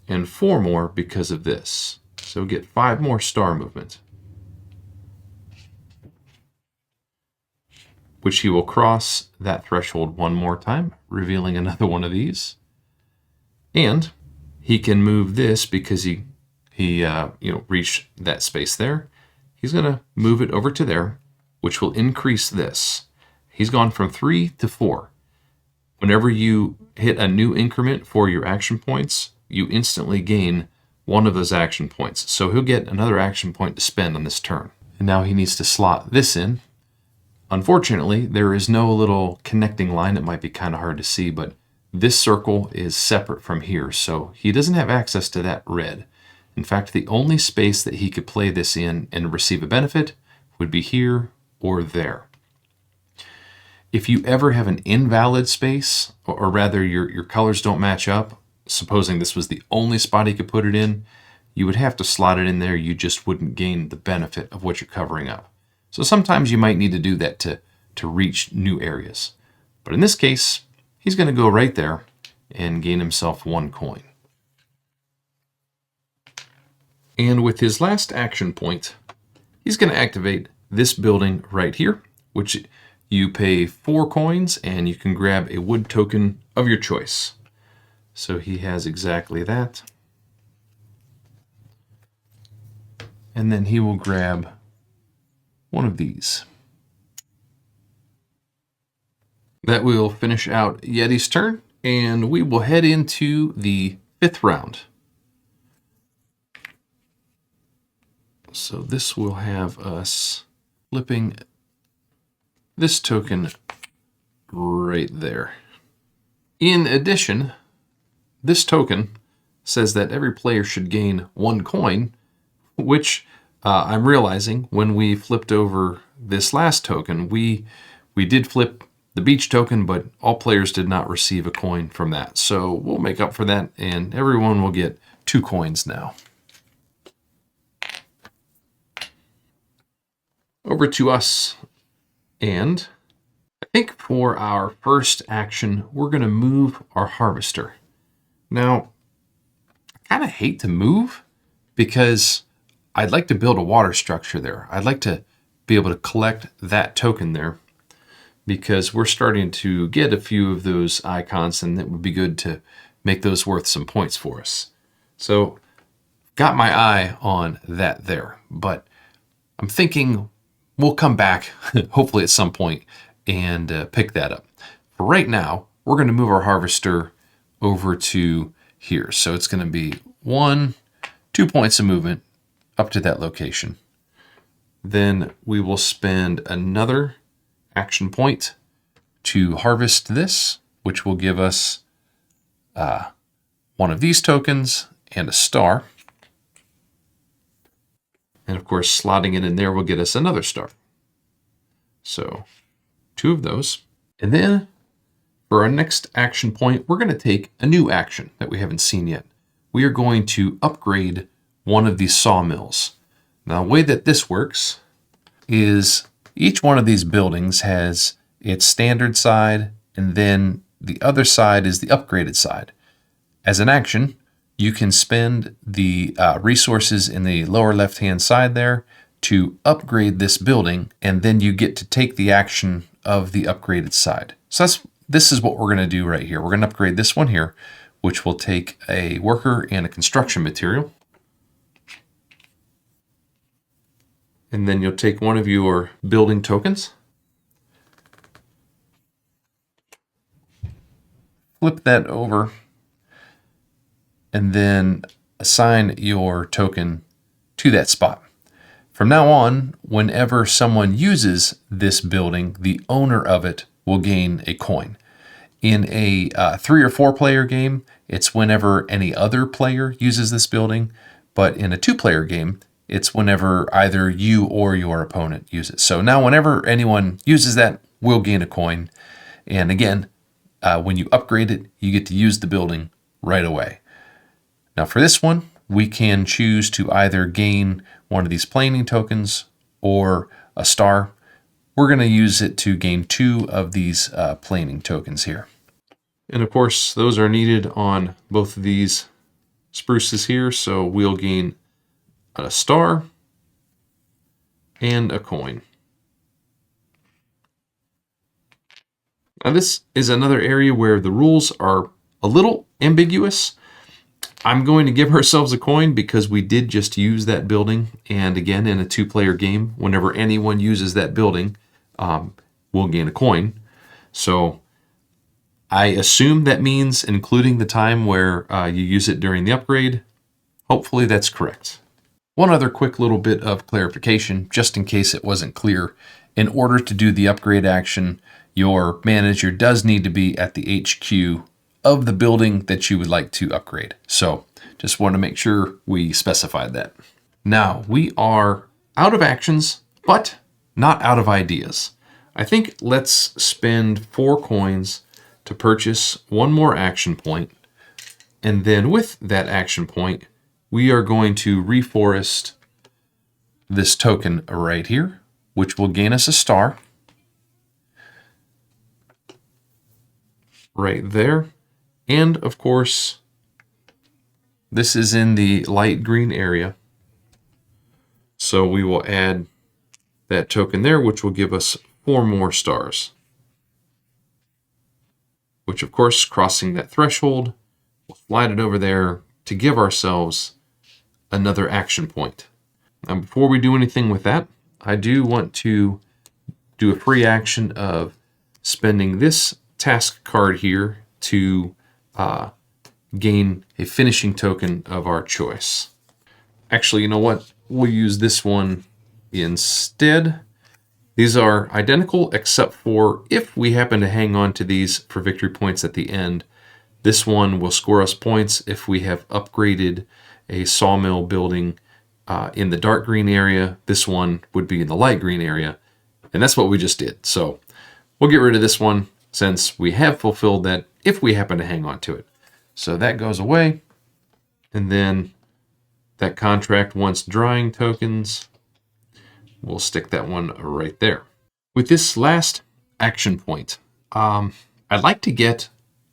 and 4 more because of this. So get 5 more star movement, which he will cross that threshold 1 more time, revealing another one of these. And he can move this because he reached that space there. He's going to move it over to there, which will increase this. He's gone from 3 to 4. Whenever you hit a new increment for your action points, you instantly gain 1 of those action points. So he'll get another action point to spend on this turn. And now he needs to slot this in. Unfortunately, there is no little connecting line. It might be kind of hard to see, but this circle is separate from here, so he doesn't have access to that red. In fact, the only space that he could play this in and receive a benefit would be here or there. If you ever have an invalid space, or rather your colors don't match up, supposing this was the only spot he could put it in, you would have to slot it in there. You just wouldn't gain the benefit of what you're covering up. So sometimes you might need to do that to reach new areas. But in this case, he's going to go right there and gain himself 1 coin. And with his last action point, he's going to activate this building right here, which you pay 4 coins and you can grab a wood token of your choice. So he has exactly that. And then he will grab 1 of these. That will finish out Yeti's turn, and we will head into the 5th round. So this will have us flipping this token right there. In addition, this token says that every player should gain 1 coin, which I'm realizing when we flipped over this last token, we did flip the beach token, but all players did not receive a coin from that. So we'll make up for that, and everyone will get 2 coins now. Over to us, and I think for our first action, we're going to move our harvester. Now, I kind of hate to move because I'd like to build a water structure there. I'd like to be able to collect that token there because we're starting to get a few of those icons, and it would be good to make those worth some points for us. So, got my eye on that there, but I'm thinking we'll come back, hopefully at some point, and pick that up. For right now, we're going to move our harvester over to here. So it's going to be 2 points of movement up to that location. Then we will spend another action point to harvest this, which will give us one of these tokens and a star. And of course, slotting it in there will get us another star. So 2 of those. And then for our next action point, we're going to take a new action that we haven't seen yet. We are going to upgrade one of these sawmills. Now, the way that this works is each one of these buildings has its standard side, and then the other side is the upgraded side. As an action, you can spend the resources in the lower left-hand side there to upgrade this building, and then you get to take the action of the upgraded side. So this is what we're going to do right here. We're going to upgrade this one here, which will take a worker and a construction material. And then you'll take one of your building tokens, flip that over, and then assign your token to that spot. From now on, whenever someone uses this building, the owner of it will gain a coin. In a 3 or 4 player game, it's whenever any other player uses this building, but in a 2-player game, it's whenever either you or your opponent use it. So now whenever anyone uses that, we'll gain a coin. And again, when you upgrade it, you get to use the building right away. Now for this one, we can choose to either gain one of these planing tokens or a star. We're going to use it to gain 2 of these planing tokens here. And of course, those are needed on both of these spruces here, so we'll gain a star and a coin. Now this is another area where the rules are a little ambiguous. I'm going to give ourselves a coin because we did just use that building, and again, in a 2-player game, whenever anyone uses that building, we'll gain a coin. So I assume that means including the time where you use it during the upgrade. Hopefully that's correct. One other quick little bit of clarification, just in case it wasn't clear. In order to do the upgrade action, your manager does need to be at the HQ of the building that you would like to upgrade. So just want to make sure we specified that. Now we are out of actions, but not out of ideas. I think let's spend 4 coins to purchase one more action point. And then with that action point, we are going to reforest this token right here, which will gain us a star. Right there. And of course, this is in the light green area. So we will add that token there, which will give us 4 more stars. Which of course, crossing that threshold, we'll slide it over there to give ourselves another action point. Now before we do anything with that, I do want to do a free action of spending this task card here to gain a finishing token of our choice. Actually, you know what? We'll use this one instead. These are identical except for if we happen to hang on to these for victory points at the end, this one will score us points if we have upgraded a sawmill building in the dark green area. This one would be in the light green area, and that's what we just did. So we'll get rid of this one since we have fulfilled that if we happen to hang on to it. So that goes away, and then that contract wants drying tokens. We'll stick that one right there. With this last action point, I'd like to get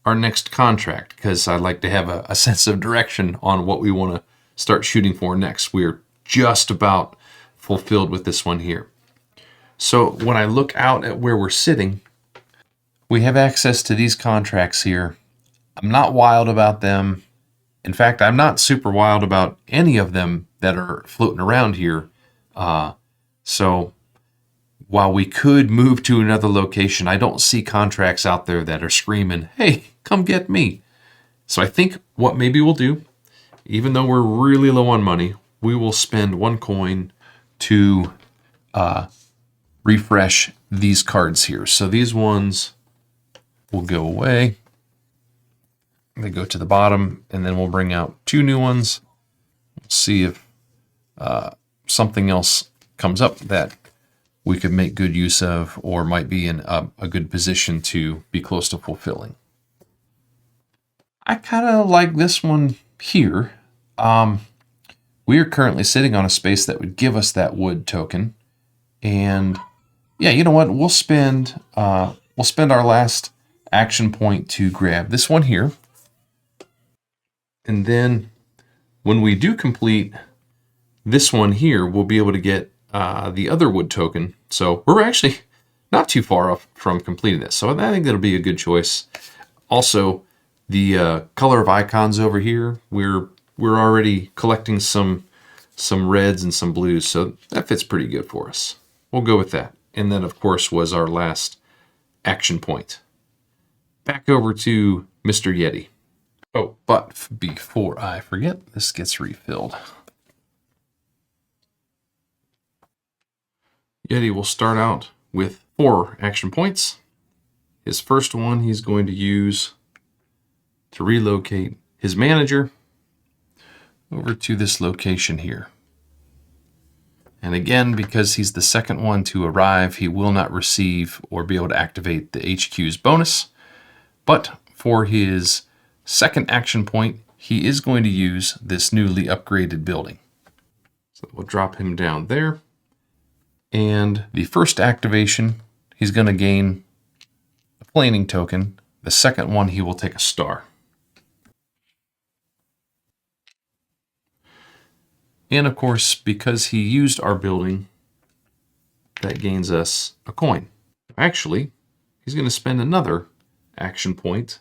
our next contract because I'd like to have a sense of direction on what we want to start shooting for next. We're just about fulfilled with this one here. So when I look out at where we're sitting, we have access to these contracts here. I'm not wild about them. In fact, I'm not super wild about any of them that are floating around here. So while we could move to another location, I don't see contracts out there that are screaming, hey, come get me. So I think what maybe we'll do, even though we're really low on money, we will spend 1 coin to refresh these cards here. So these ones will go away. They go to the bottom, and then we'll bring out 2 new ones. We'll see if something else comes up that we could make good use of or might be in a good position to be close to fulfilling. I kind of like this one here. We are currently sitting on a space that would give us that wood token. And yeah, you know what? We'll spend our last action point to grab this one here. And then when we do complete this one here, we'll be able to get the other wood token. So we're actually not too far off from completing this. So I think that'll be a good choice. Also, the color of icons over here, we're already collecting some reds and some blues, so that fits pretty good for us. We'll go with that. And then, of course, was our last action point. Back over to Mr. Yeti. Oh, but before I forget, this gets refilled. Yeti will start out with 4 action points. His first one he's going to use to relocate his manager over to this location here. And again, because he's the second one to arrive, he will not receive or be able to activate the HQ's bonus. But for his second action point, he is going to use this newly upgraded building. So we'll drop him down there. And the first activation, he's going to gain a planing token. The second one, he will take a star. And of course, because he used our building, that gains us a coin. Actually, he's going to spend another action point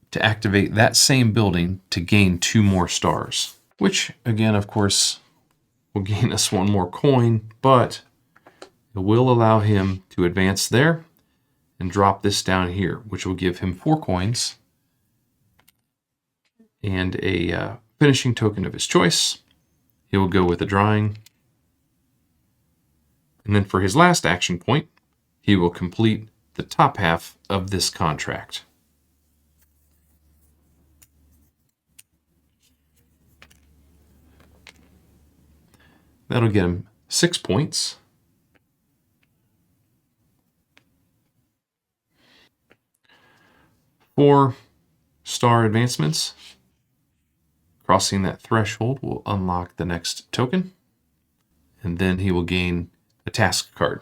to activate that same building to gain 2 more stars, which again, of course, will gain us 1 more coin, but it will allow him to advance there and drop this down here, which will give him 4 coins and a finishing token of his choice. He will go with a drawing. And then for his last action point, he will complete the top half of this contract. That'll get him 6 points. For star advancements, crossing that threshold will unlock the next token, and then he will gain a task card.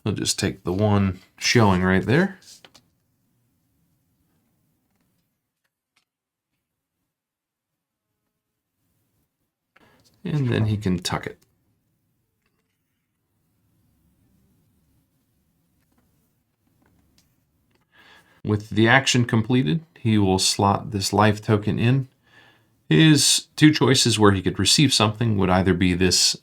I'll just take the one showing right there. And then he can tuck it. With the action completed, he will slot this life token in. His 2 choices where he could receive something would either be this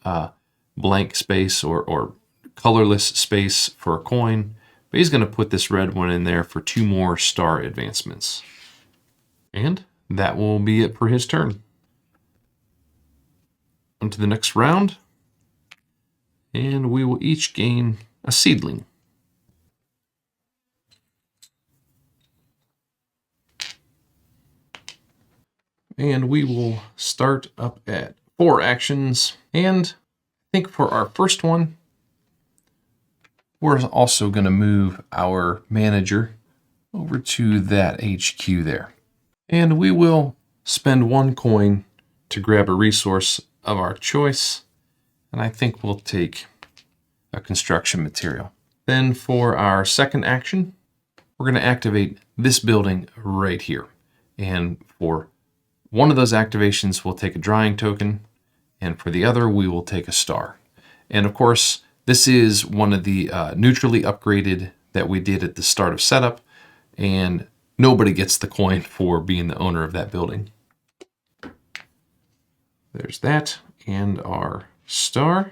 blank space or colorless space for a coin, but he's going to put this red one in there for 2 more star advancements. And that will be it for his turn. On to the next round. And we will each gain a seedling. And we will start up at 4 actions. And I think for our first one, we're also going to move our manager over to that HQ there. And we will spend 1 coin to grab a resource of our choice. And I think we'll take a construction material. Then for our second action, we're going to activate this building right here. And for one of those activations, we'll take a drying token. And for the other, we will take a star. And of course, this is one of the neutrally upgraded that we did at the start of setup. And nobody gets the coin for being the owner of that building. There's that and our star.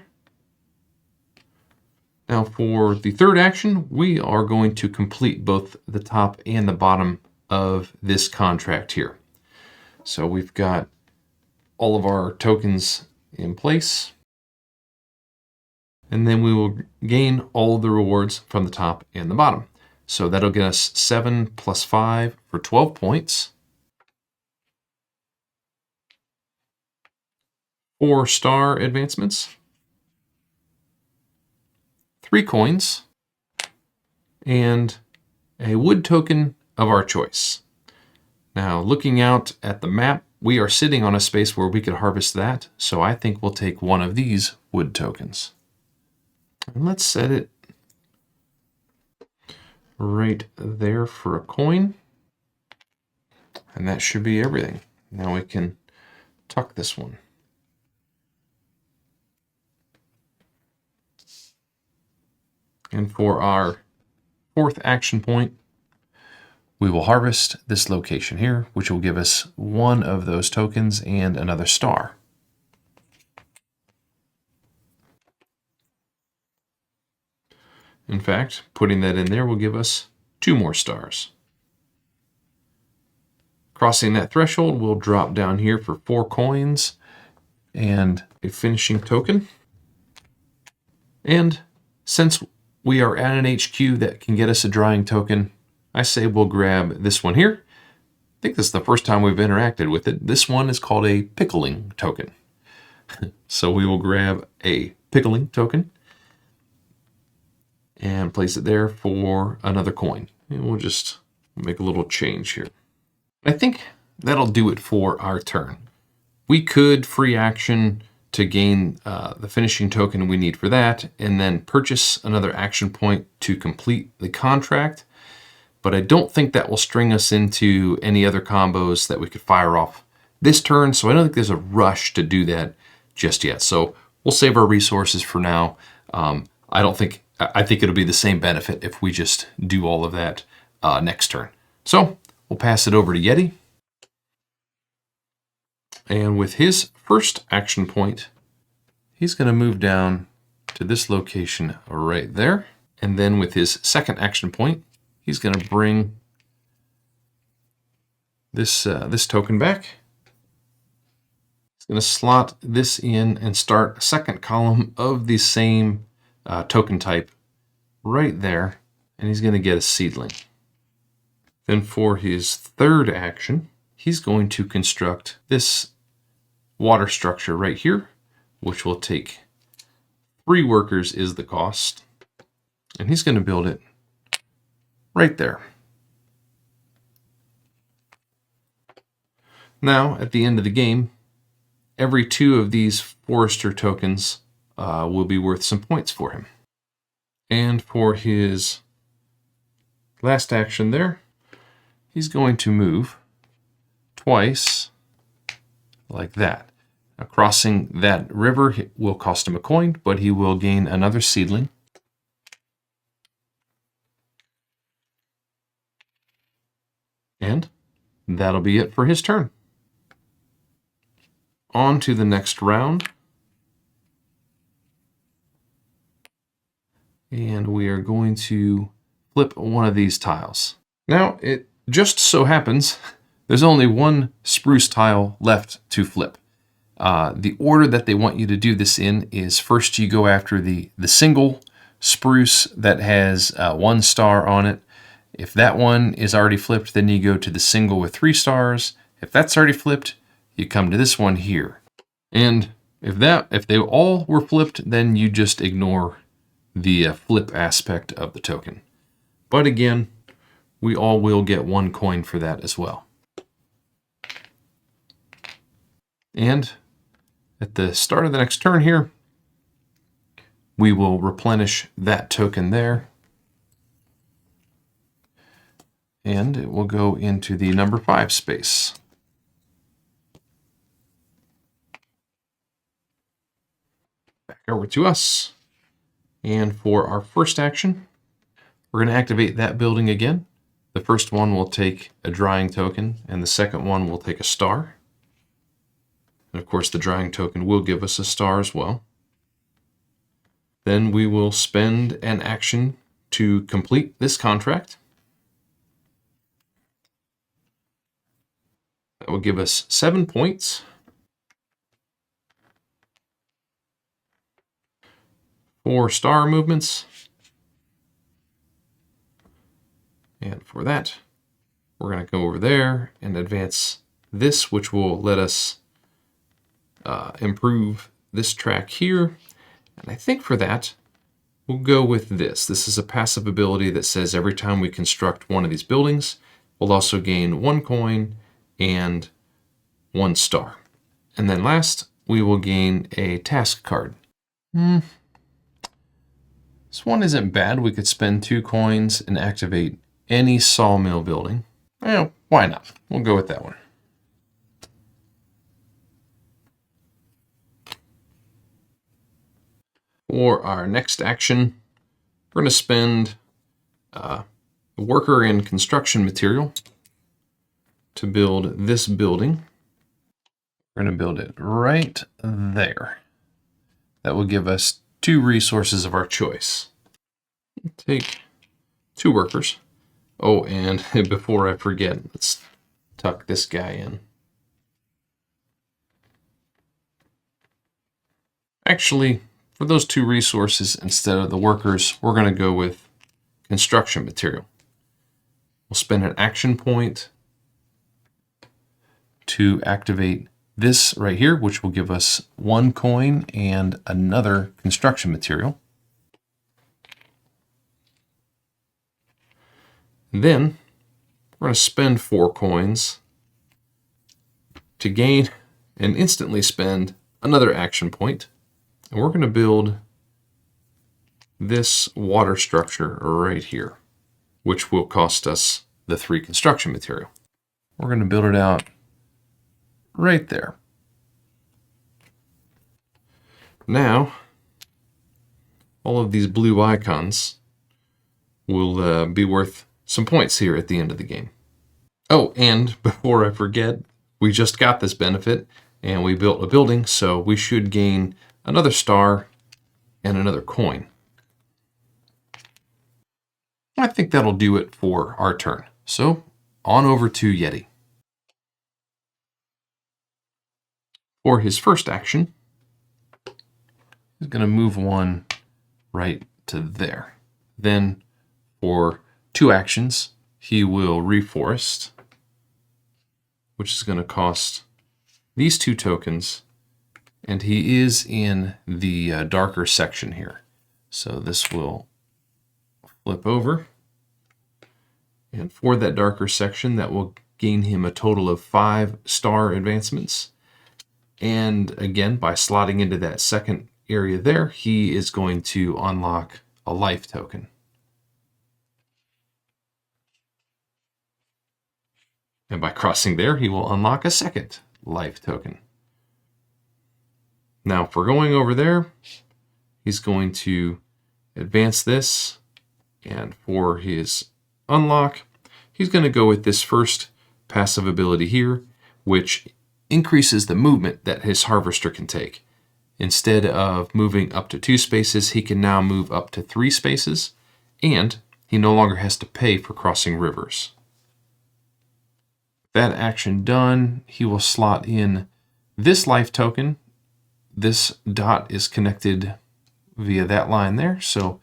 Now for the third action, we are going to complete both the top and the bottom of this contract here. So we've got all of our tokens in place. And then we will gain all of the rewards from the top and the bottom. So that'll get us 7 plus 5 for 12 points. 4 star advancements. 3 coins. And a wood token of our choice. Now, looking out at the map, we are sitting on a space where we could harvest that. So I think we'll take one of these wood tokens. And let's set it right there for a coin. And that should be everything. Now we can tuck this one. And for our fourth action point, we will harvest this location here, which will give us one of those tokens and another star. In fact, putting that in there will give us 2 more stars. Crossing that threshold, we'll drop down here for 4 coins and a finishing token. And since we are at an HQ that can get us a drying token, I say we'll grab this one here. I think this is the first time we've interacted with it. This one is called a pickling token. So we will grab a pickling token and place it there for another coin. And we'll just make a little change here. I think that'll do it for our turn. We could free action to gain the finishing token we need for that, and then purchase another action point to complete the contract. But I don't think that will string us into any other combos that we could fire off this turn, so I don't think there's a rush to do that just yet. So we'll save our resources for now. I think it'll be the same benefit if we just do all of that next turn. So we'll pass it over to Yeti. And with his first action point, he's going to move down to this location right there. And then with his second action point, he's going to bring this token back. He's going to slot this in and start a second column of the same token type right there. And he's going to get a seedling. Then for his third action, he's going to construct this water structure right here, which will take 3 workers is the cost. And he's going to build it right there. Now, at the end of the game, every 2 of these Forester tokens will be worth some points for him. And for his last action there, he's going to move twice like that. Now, crossing that river will cost him a coin, but he will gain another seedling. And that'll be it for his turn. On to the next round. And we are going to flip one of these tiles. Now, it just so happens there's only one spruce tile left to flip. The order that they want you to do this in is first you go after the single spruce that has 1 star on it. If that one is already flipped, then you go to the single with 3 stars. If that's already flipped, you come to this one here. And if they all were flipped, then you just ignore the flip aspect of the token. But again, we all will get 1 coin for that as well. And at the start of the next turn here, we will replenish that token there. And it will go into the number 5 space. Back over to us. And for our first action, we're going to activate that building again. The first one will take a drying token, and the second one will take a star. And of course, the drying token will give us a star as well. Then we will spend an action to complete this contract. That will give us 7 points. For star movements. And for that, we're going to go over there and advance this, which will let us improve this track here. And I think for that, we'll go with this. This is a passive ability that says every time we construct one of these buildings, we'll also gain 1 coin and 1 star. And then last, we will gain a task card. This one isn't bad. We could spend 2 coins and activate any sawmill building. Well, why not? We'll go with that one. For our next action, we're going to spend worker and construction material to build this building. We're going to build it right there. That will give us 2 resources of our choice. Take 2 workers. Oh, and before I forget, let's tuck this guy in. Actually, for those 2 resources, instead of the workers, we're going to go with construction material. We'll spend an action point to activate this right here, which will give us 1 coin and another construction material. Then we're going to spend 4 coins to gain and instantly spend another action point. And we're going to build this water structure right here, which will cost us the 3 construction material. We're going to build it out right there. Now, all of these blue icons will be worth some points here at the end of the game. Oh, and before I forget, we just got this benefit and we built a building, so we should gain another star and another coin. I think that'll do it for our turn. So on over to Yeti. For his first action, he's going to move 1 right to there. Then for 2 actions, he will reforest, which is going to cost these 2 tokens, and he is in the darker section here. So this will flip over, and for that darker section, that will gain him a total of 5 star advancements. And again, by slotting into that second area there, he is going to unlock a life token. And by crossing there, he will unlock a second life token. Now, if we're going over there, he's going to advance this. And for his unlock, he's going to go with this first passive ability here, which increases the movement that his harvester can take. Instead of moving up to 2 spaces, he can now move up to 3 spaces, and he no longer has to pay for crossing rivers. That action done, he will slot in This life token, this dot is connected via that line there, so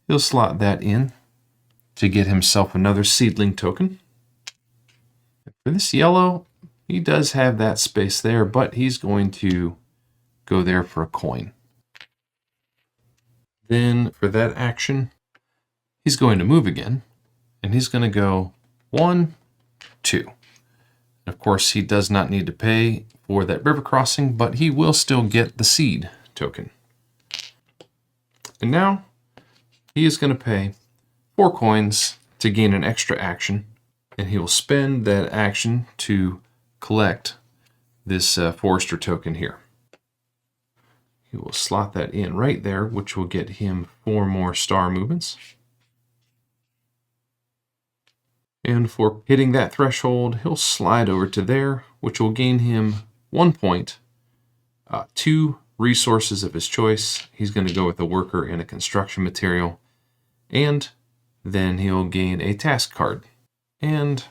he'll slot that in to get himself another seedling token. For this yellow, he does have that space there, but he's going to go there for a coin. Then for that action, he's going to move again, and he's going to go 1, 2. Of course, he does not need to pay for that river crossing, but he will still get the seed token. And now he is going to pay 4 coins to gain an extra action, and he will spend that action to collect this Forester token here. He will slot that in right there, which will get him 4 more star movements. And for hitting that threshold, he'll slide over to there, which will gain him 1 point, 2 resources of his choice. He's going to go with a worker and a construction material, and then he'll gain a task card. And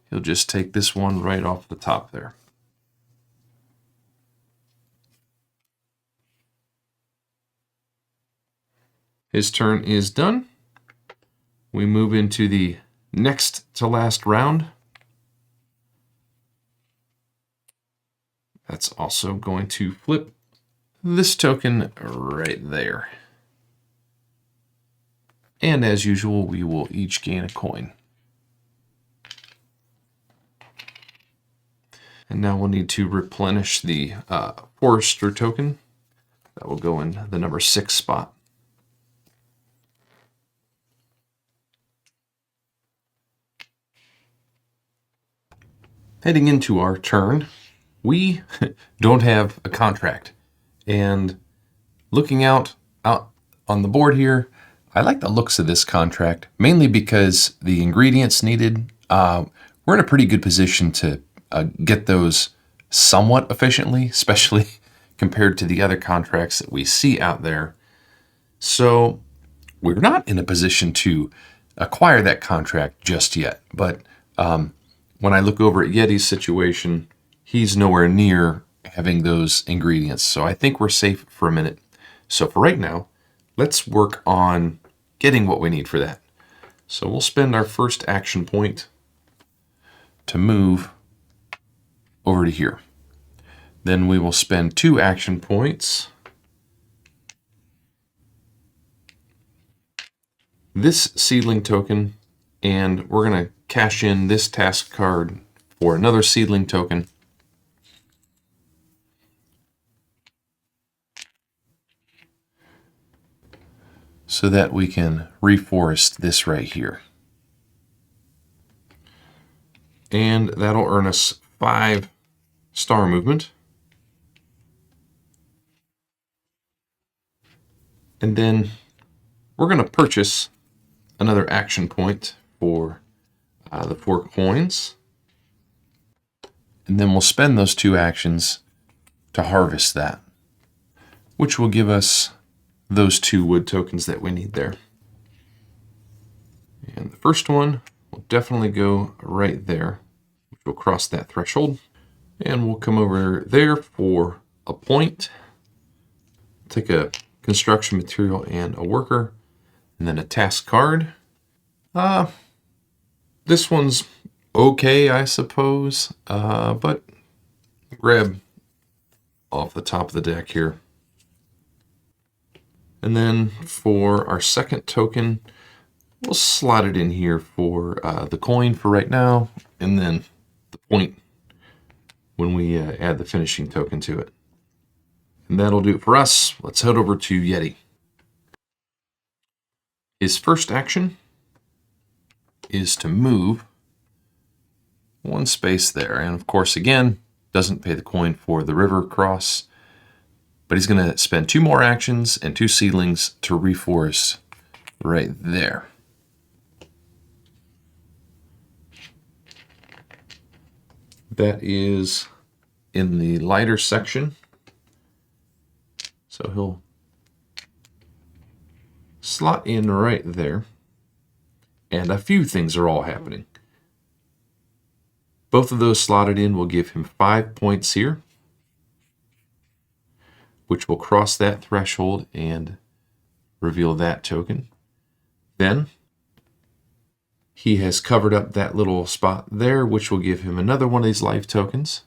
he'll just take this one right off the top there. His turn is done. We move into the next to last round. That's also going to flip this token right there. And as usual, we will each gain a coin. And now we'll need to replenish the Forester token. That will go in the number 6 spot. Heading into our turn, we don't have a contract. And looking out on the board here, I like the looks of this contract, mainly because the ingredients needed, we're in a pretty good position to get those somewhat efficiently, especially compared to the other contracts that we see out there. So we're not in a position to acquire that contract just yet. But when I look over at Yeti's situation, he's nowhere near having those ingredients. So I think we're safe for a minute. So for right now, let's work on getting what we need for that. So we'll spend our first action point to move over to here. Then we will spend 2 action points. This seedling token, and we're going to cash in this task card for another seedling token. So that we can reforest this right here. And that'll earn us 5 star movement. And then we're going to purchase another action point for the 4 coins. And then we'll spend those 2 actions to harvest that, which will give us those 2 wood tokens that we need there. And the first one will definitely go right there, which will cross that threshold. And we'll come over there for a point. Take a construction material and a worker, and then a task card. This one's okay, I suppose, but grab off the top of the deck here. And then for our second token, we'll slot it in here for the coin for right now, and then the point when we add the finishing token to it. And that'll do it for us. Let's head over to Yeti. His first action is to move 1 space there. And of course, again, doesn't pay the coin for the river cross. But he's going to spend 2 more actions and 2 seedlings to reforest right there. That is in the lighter section. So he'll slot in right there. And a few things are all happening. Both of those slotted in will give him 5 points here. which will cross that threshold and reveal that token. Then he has covered up that little spot there, which will give him another one of these life tokens.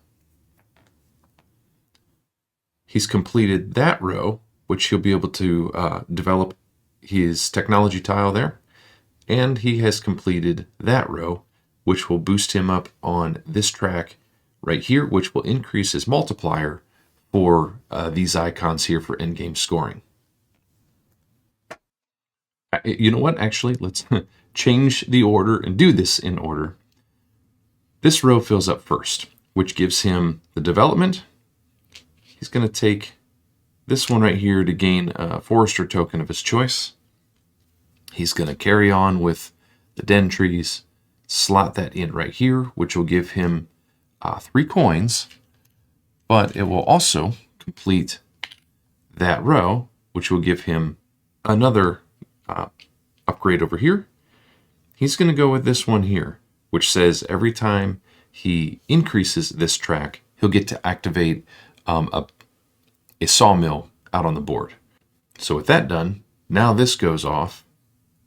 He's completed that row, which he'll be able to develop his technology tile there. And he has completed that row, which will boost him up on this track right here, which will increase his multiplier for these icons here for in-game scoring. You know what? Actually, let's change the order and do this in order. This row fills up first, which gives him the development. He's going to take this one right here to gain a Forestry token of his choice. He's going to carry on with the den trees, slot that in right here, which will give him 3 coins, but it will also complete that row, which will give him another upgrade over here. He's going to go with this one here, which says every time he increases this track, he'll get to activate a sawmill out on the board. So with that done, now this goes off,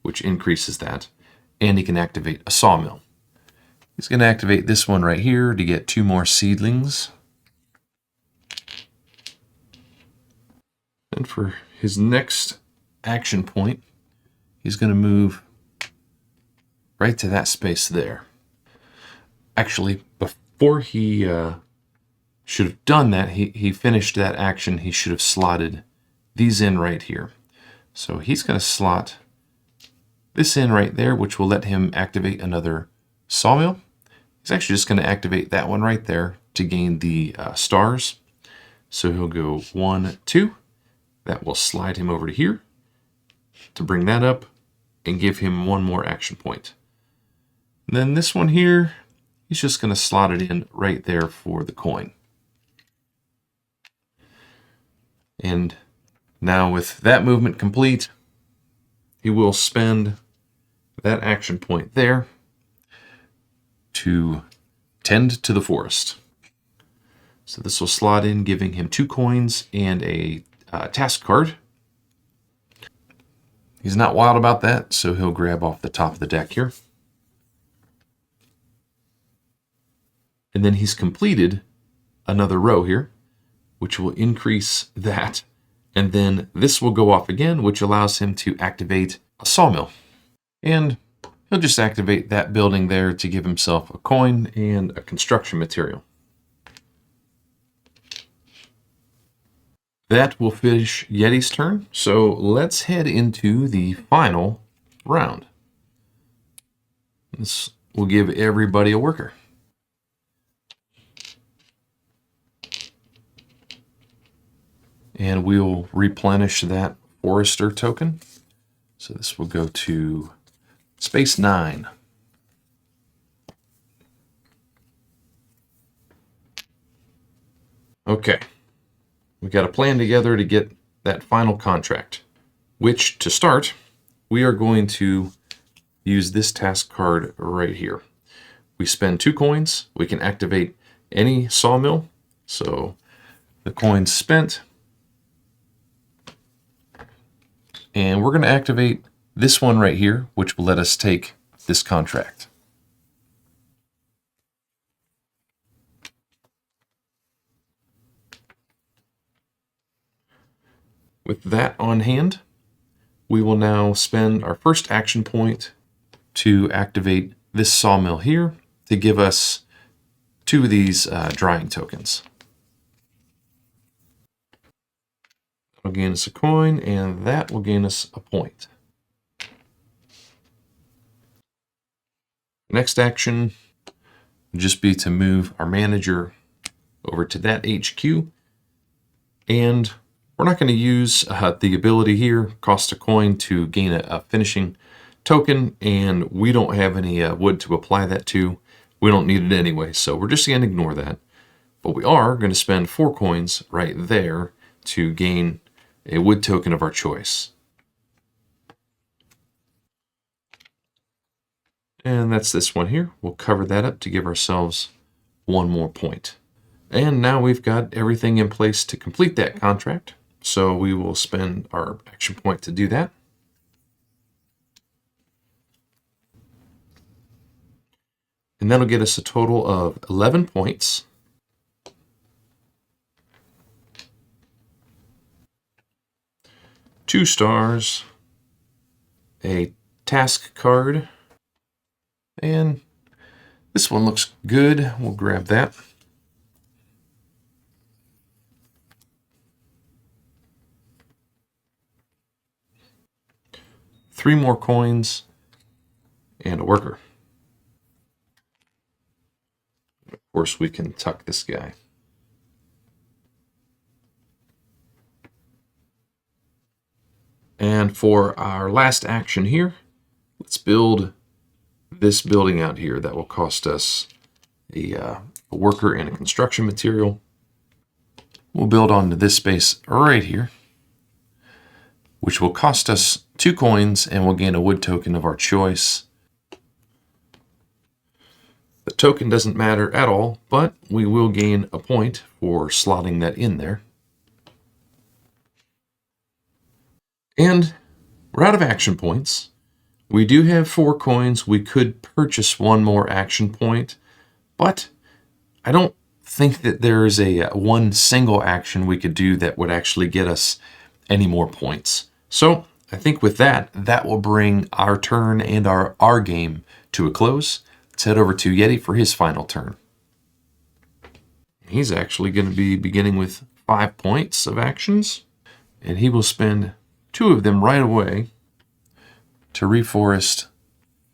which increases that, and he can activate a sawmill. He's going to activate this one right here to get 2 more seedlings. And for his next action point, he's going to move right to that space there. Actually, before he should have done that, he finished that action, he should have slotted these in right here. So he's going to slot this in right there, which will let him activate another sawmill. He's actually just going to activate that one right there to gain the stars. So he'll go 1, 2. That will slide him over to here to bring that up and give him 1 more action point. And then this one here, he's just going to slot it in right there for the coin. And now with that movement complete, he will spend that action point there to tend to the forest. So this will slot in, giving him 2 coins and a task card. He's not wild about that, so he'll grab off the top of the deck here. And then he's completed another row here, which will increase that. And then this will go off again, which allows him to activate a sawmill. And he'll just activate that building there to give himself a coin and a construction material. That will finish Yeti's turn. So let's head into the final round. This will give everybody a worker. And we'll replenish that Forester token. So this will go to space 9. Okay. We got a plan together to get that final contract, which to start, we are going to use this task card right here. We spend 2 coins. We can activate any sawmill. So the coin's spent. And we're going to activate this one right here, which will let us take this contract. With that on hand, we will now spend our first action point to activate this sawmill here to give us 2 of these drying tokens. That'll gain us a coin, and that will gain us a point. Next action would just be to move our manager over to that HQ, and we're not going to use the ability here, cost a coin, to gain a finishing token, and we don't have any wood to apply that to. We don't need it anyway, so we're just going to ignore that. But we are going to spend 4 coins right there to gain a wood token of our choice. And that's this one here. We'll cover that up to give ourselves 1 more point. And now we've got everything in place to complete that contract. So we will spend our action point to do that. And that'll get us a total of 11 points. Two stars, a task card, and this one looks good. We'll grab that. Three more coins and a worker. Of course, we can tuck this guy. And for our last action here, let's build this building out here. That will cost us a worker and a construction material. We'll build onto this space right here, which will cost us 2 coins, and we'll gain a wood token of our choice. The token doesn't matter at all, but we will gain a point for slotting that in there. And we're out of action points. We do have 4 coins. We could purchase one more action point, but I don't think that there is a one single action we could do that would actually get us any more points. So I think with that, that will bring our turn and our game to a close. Let's head over to Yeti for his final turn. He's actually going to be beginning with 5 points of actions, and he will spend 2 of them right away to reforest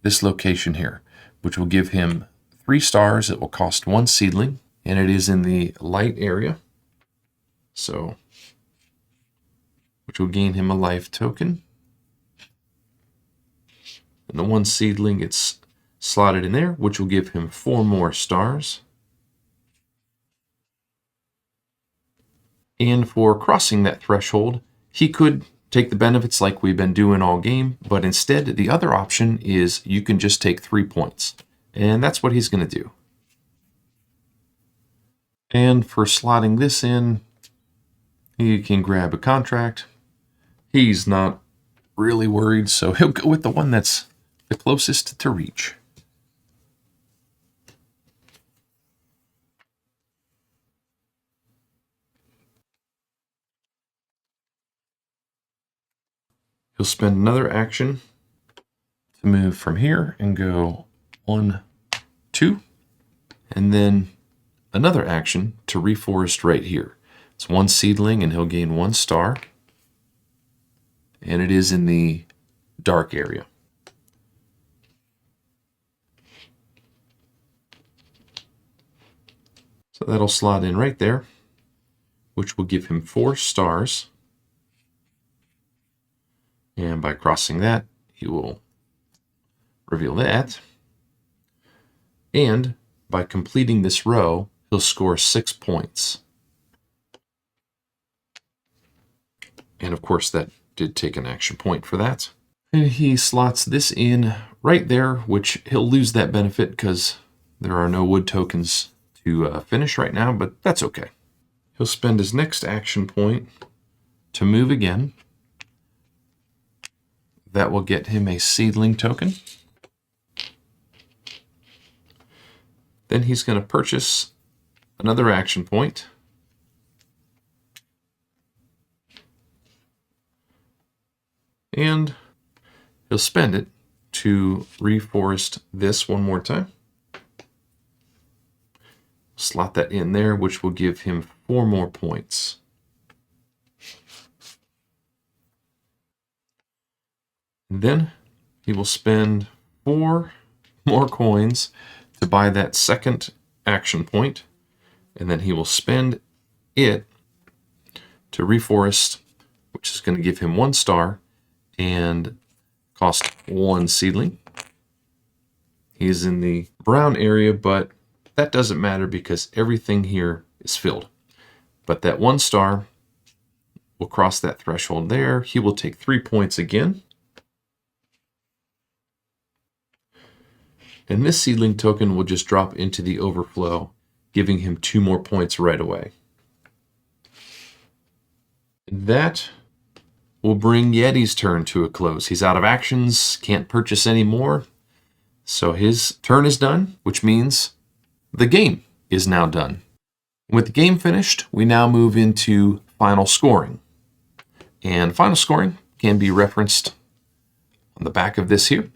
this location here, which will give him 3 stars. It will cost 1 seedling, and it is in the light area, so which will gain him a life token. And the 1 seedling gets slotted in there, which will give him 4 more stars. And for crossing that threshold, he could take the benefits like we've been doing all game, but instead the other option is you can just take 3 points. And that's what he's going to do. And for slotting this in, he can grab a contract. He's not really worried, so he'll go with the one that's the closest to reach. He'll spend another action to move from here and go 1, 2, and then another action to reforest right here. It's 1 seedling and he'll gain 1 star, and it is in the dark area. So that'll slot in right there, which will give him 4 stars. And by crossing that, he will reveal that. And by completing this row, he'll score 6 points. And of course, that did take an action point for that. And he slots this in right there, which he'll lose that benefit because there are no wood tokens to finish right now, but that's okay. He'll spend his next action point to move again. That will get him a seedling token. Then he's going to purchase another action point. And he'll spend it to reforest this one more time. Slot that in there, which will give him 4 more points. And then he will spend 4 more coins to buy that second action point, and then he will spend it to reforest, which is going to give him 1 star and cost 1 seedling. He's in the brown area, but that doesn't matter because everything here is filled. But that 1 star will cross that threshold there. He will take 3 points again. And this seedling token will just drop into the overflow, giving him 2 more points right away. That will bring Yeti's turn to a close. He's out of actions, can't purchase any more. So his turn is done, which means the game is now done. With the game finished, we now move into final scoring. And final scoring can be referenced on the back of this here.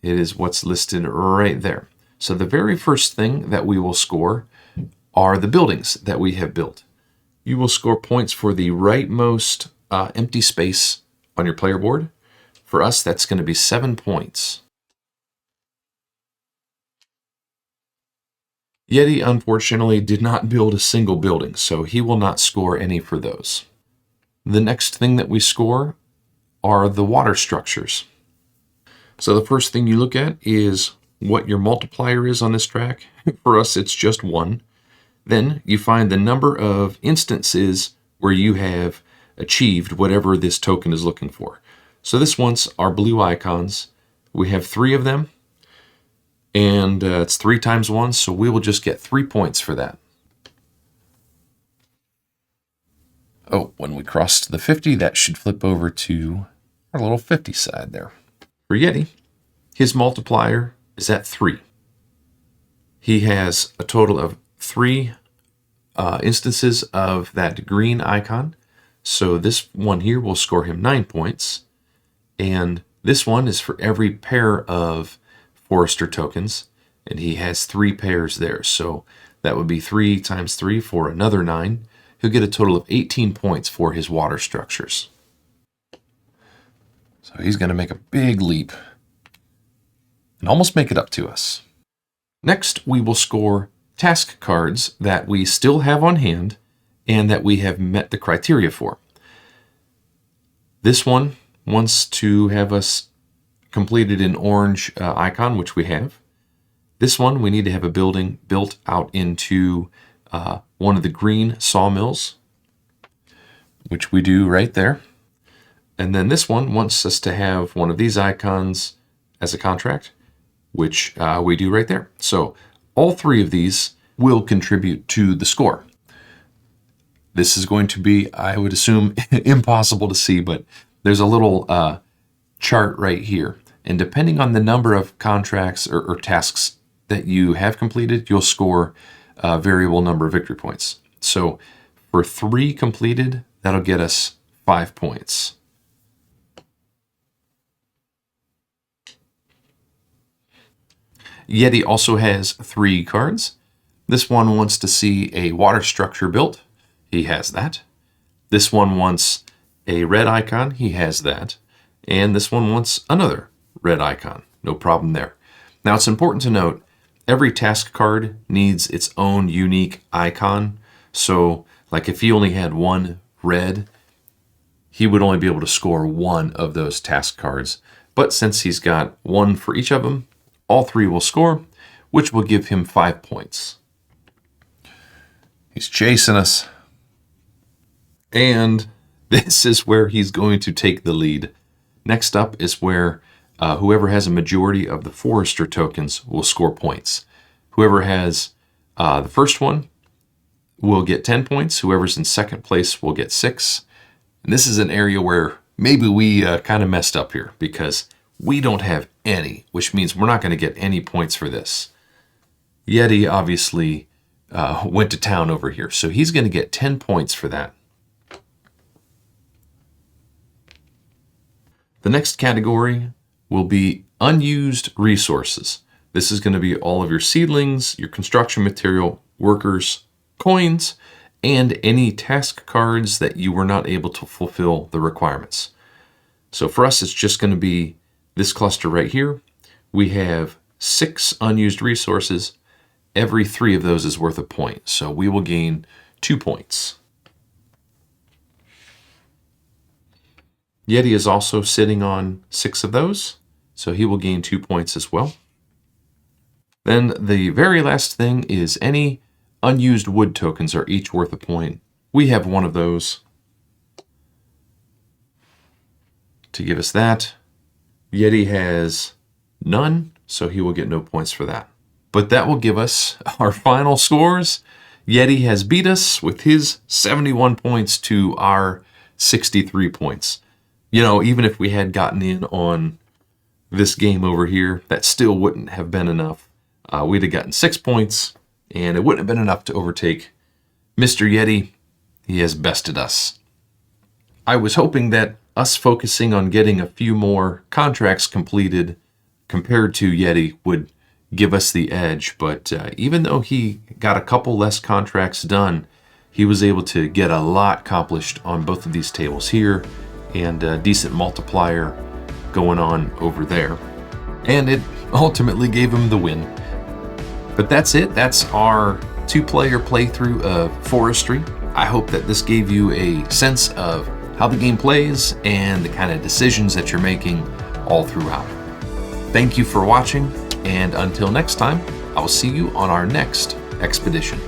It is what's listed right there. So the very first thing that we will score are the buildings that we have built. You will score points for the rightmost empty space on your player board. For us, that's going to be 7 points. Yeti, unfortunately, did not build a single building, so he will not score any for those. The next thing that we score are the water structures. So the first thing you look at is what your multiplier is on this track. For us, it's just 1. Then you find the number of instances where you have achieved whatever this token is looking for. So this one's our blue icons. We have 3 of them, and it's 3 times 1, so we will just get 3 points for that. Oh, when we cross the 50, that should flip over to our little 50 side there. For Yeti, his multiplier is at 3. He has a total of 3 instances of that green icon. So this one here will score him 9 points. And this one is for every pair of Forester tokens. And he has 3 pairs there. So that would be 3 times 3 for another 9. He'll get a total of 18 points for his water structures. So he's going to make a big leap and almost make it up to us. Next, we will score task cards that we still have on hand and that we have met the criteria for. This one wants to have us completed an orange icon, which we have. This one, we need to have a building built out into one of the green sawmills, which we do right there. And then this one wants us to have one of these icons as a contract, which we do right there. So all 3 of these will contribute to the score. This is going to be, I would assume, impossible to see, but there's a little chart right here. And depending on the number of contracts or tasks that you have completed, you'll score a variable number of victory points. So for 3 completed, that'll get us 5 points. Yeti also has 3 cards. This one wants to see a water structure built. He has that. This one wants a red icon. He has that. And this one wants another red icon. No problem there. Now it's important to note, every task card needs its own unique icon. So like if he only had 1 red, he would only be able to score 1 of those task cards. But since he's got 1 for each of them, all 3 will score, which will give him 5 points. He's chasing us. And this is where he's going to take the lead. Next up is where whoever has a majority of the Forester tokens will score points. Whoever has the first one will get 10 points. Whoever's in second place will get 6. And this is an area where maybe we kind of messed up here because we don't have any, which means we're not going to get any points for this. Yeti obviously went to town over here, so he's going to get 10 points for that. The next category will be unused resources. This is going to be all of your seedlings, your construction material, workers, coins, and any task cards that you were not able to fulfill the requirements. So for us, it's just going to be this cluster right here. We have 6 unused resources. Every 3 of those is worth a point. So we will gain 2 points. Yeti is also sitting on 6 of those, so he will gain 2 points as well. Then the very last thing is any unused wood tokens are each worth a point. We have 1 of those to give us that. Yeti has none, so he will get no points for that. But that will give us our final scores. Yeti has beat us with his 71 points to our 63 points. You know, even if we had gotten in on this game over here, that still wouldn't have been enough. We'd have gotten 6 points, and it wouldn't have been enough to overtake Mr. Yeti. He has bested us. I was hoping that us focusing on getting a few more contracts completed compared to Yeti would give us the edge, but even though he got a couple less contracts done, he was able to get a lot accomplished on both of these tables here, and a decent multiplier going on over there. And it ultimately gave him the win. But that's it. That's our 2-player playthrough of Forestry. I hope that this gave you a sense of how the game plays and the kind of decisions that you're making all throughout. Thank you for watching, and until next time, I will see you on our next expedition.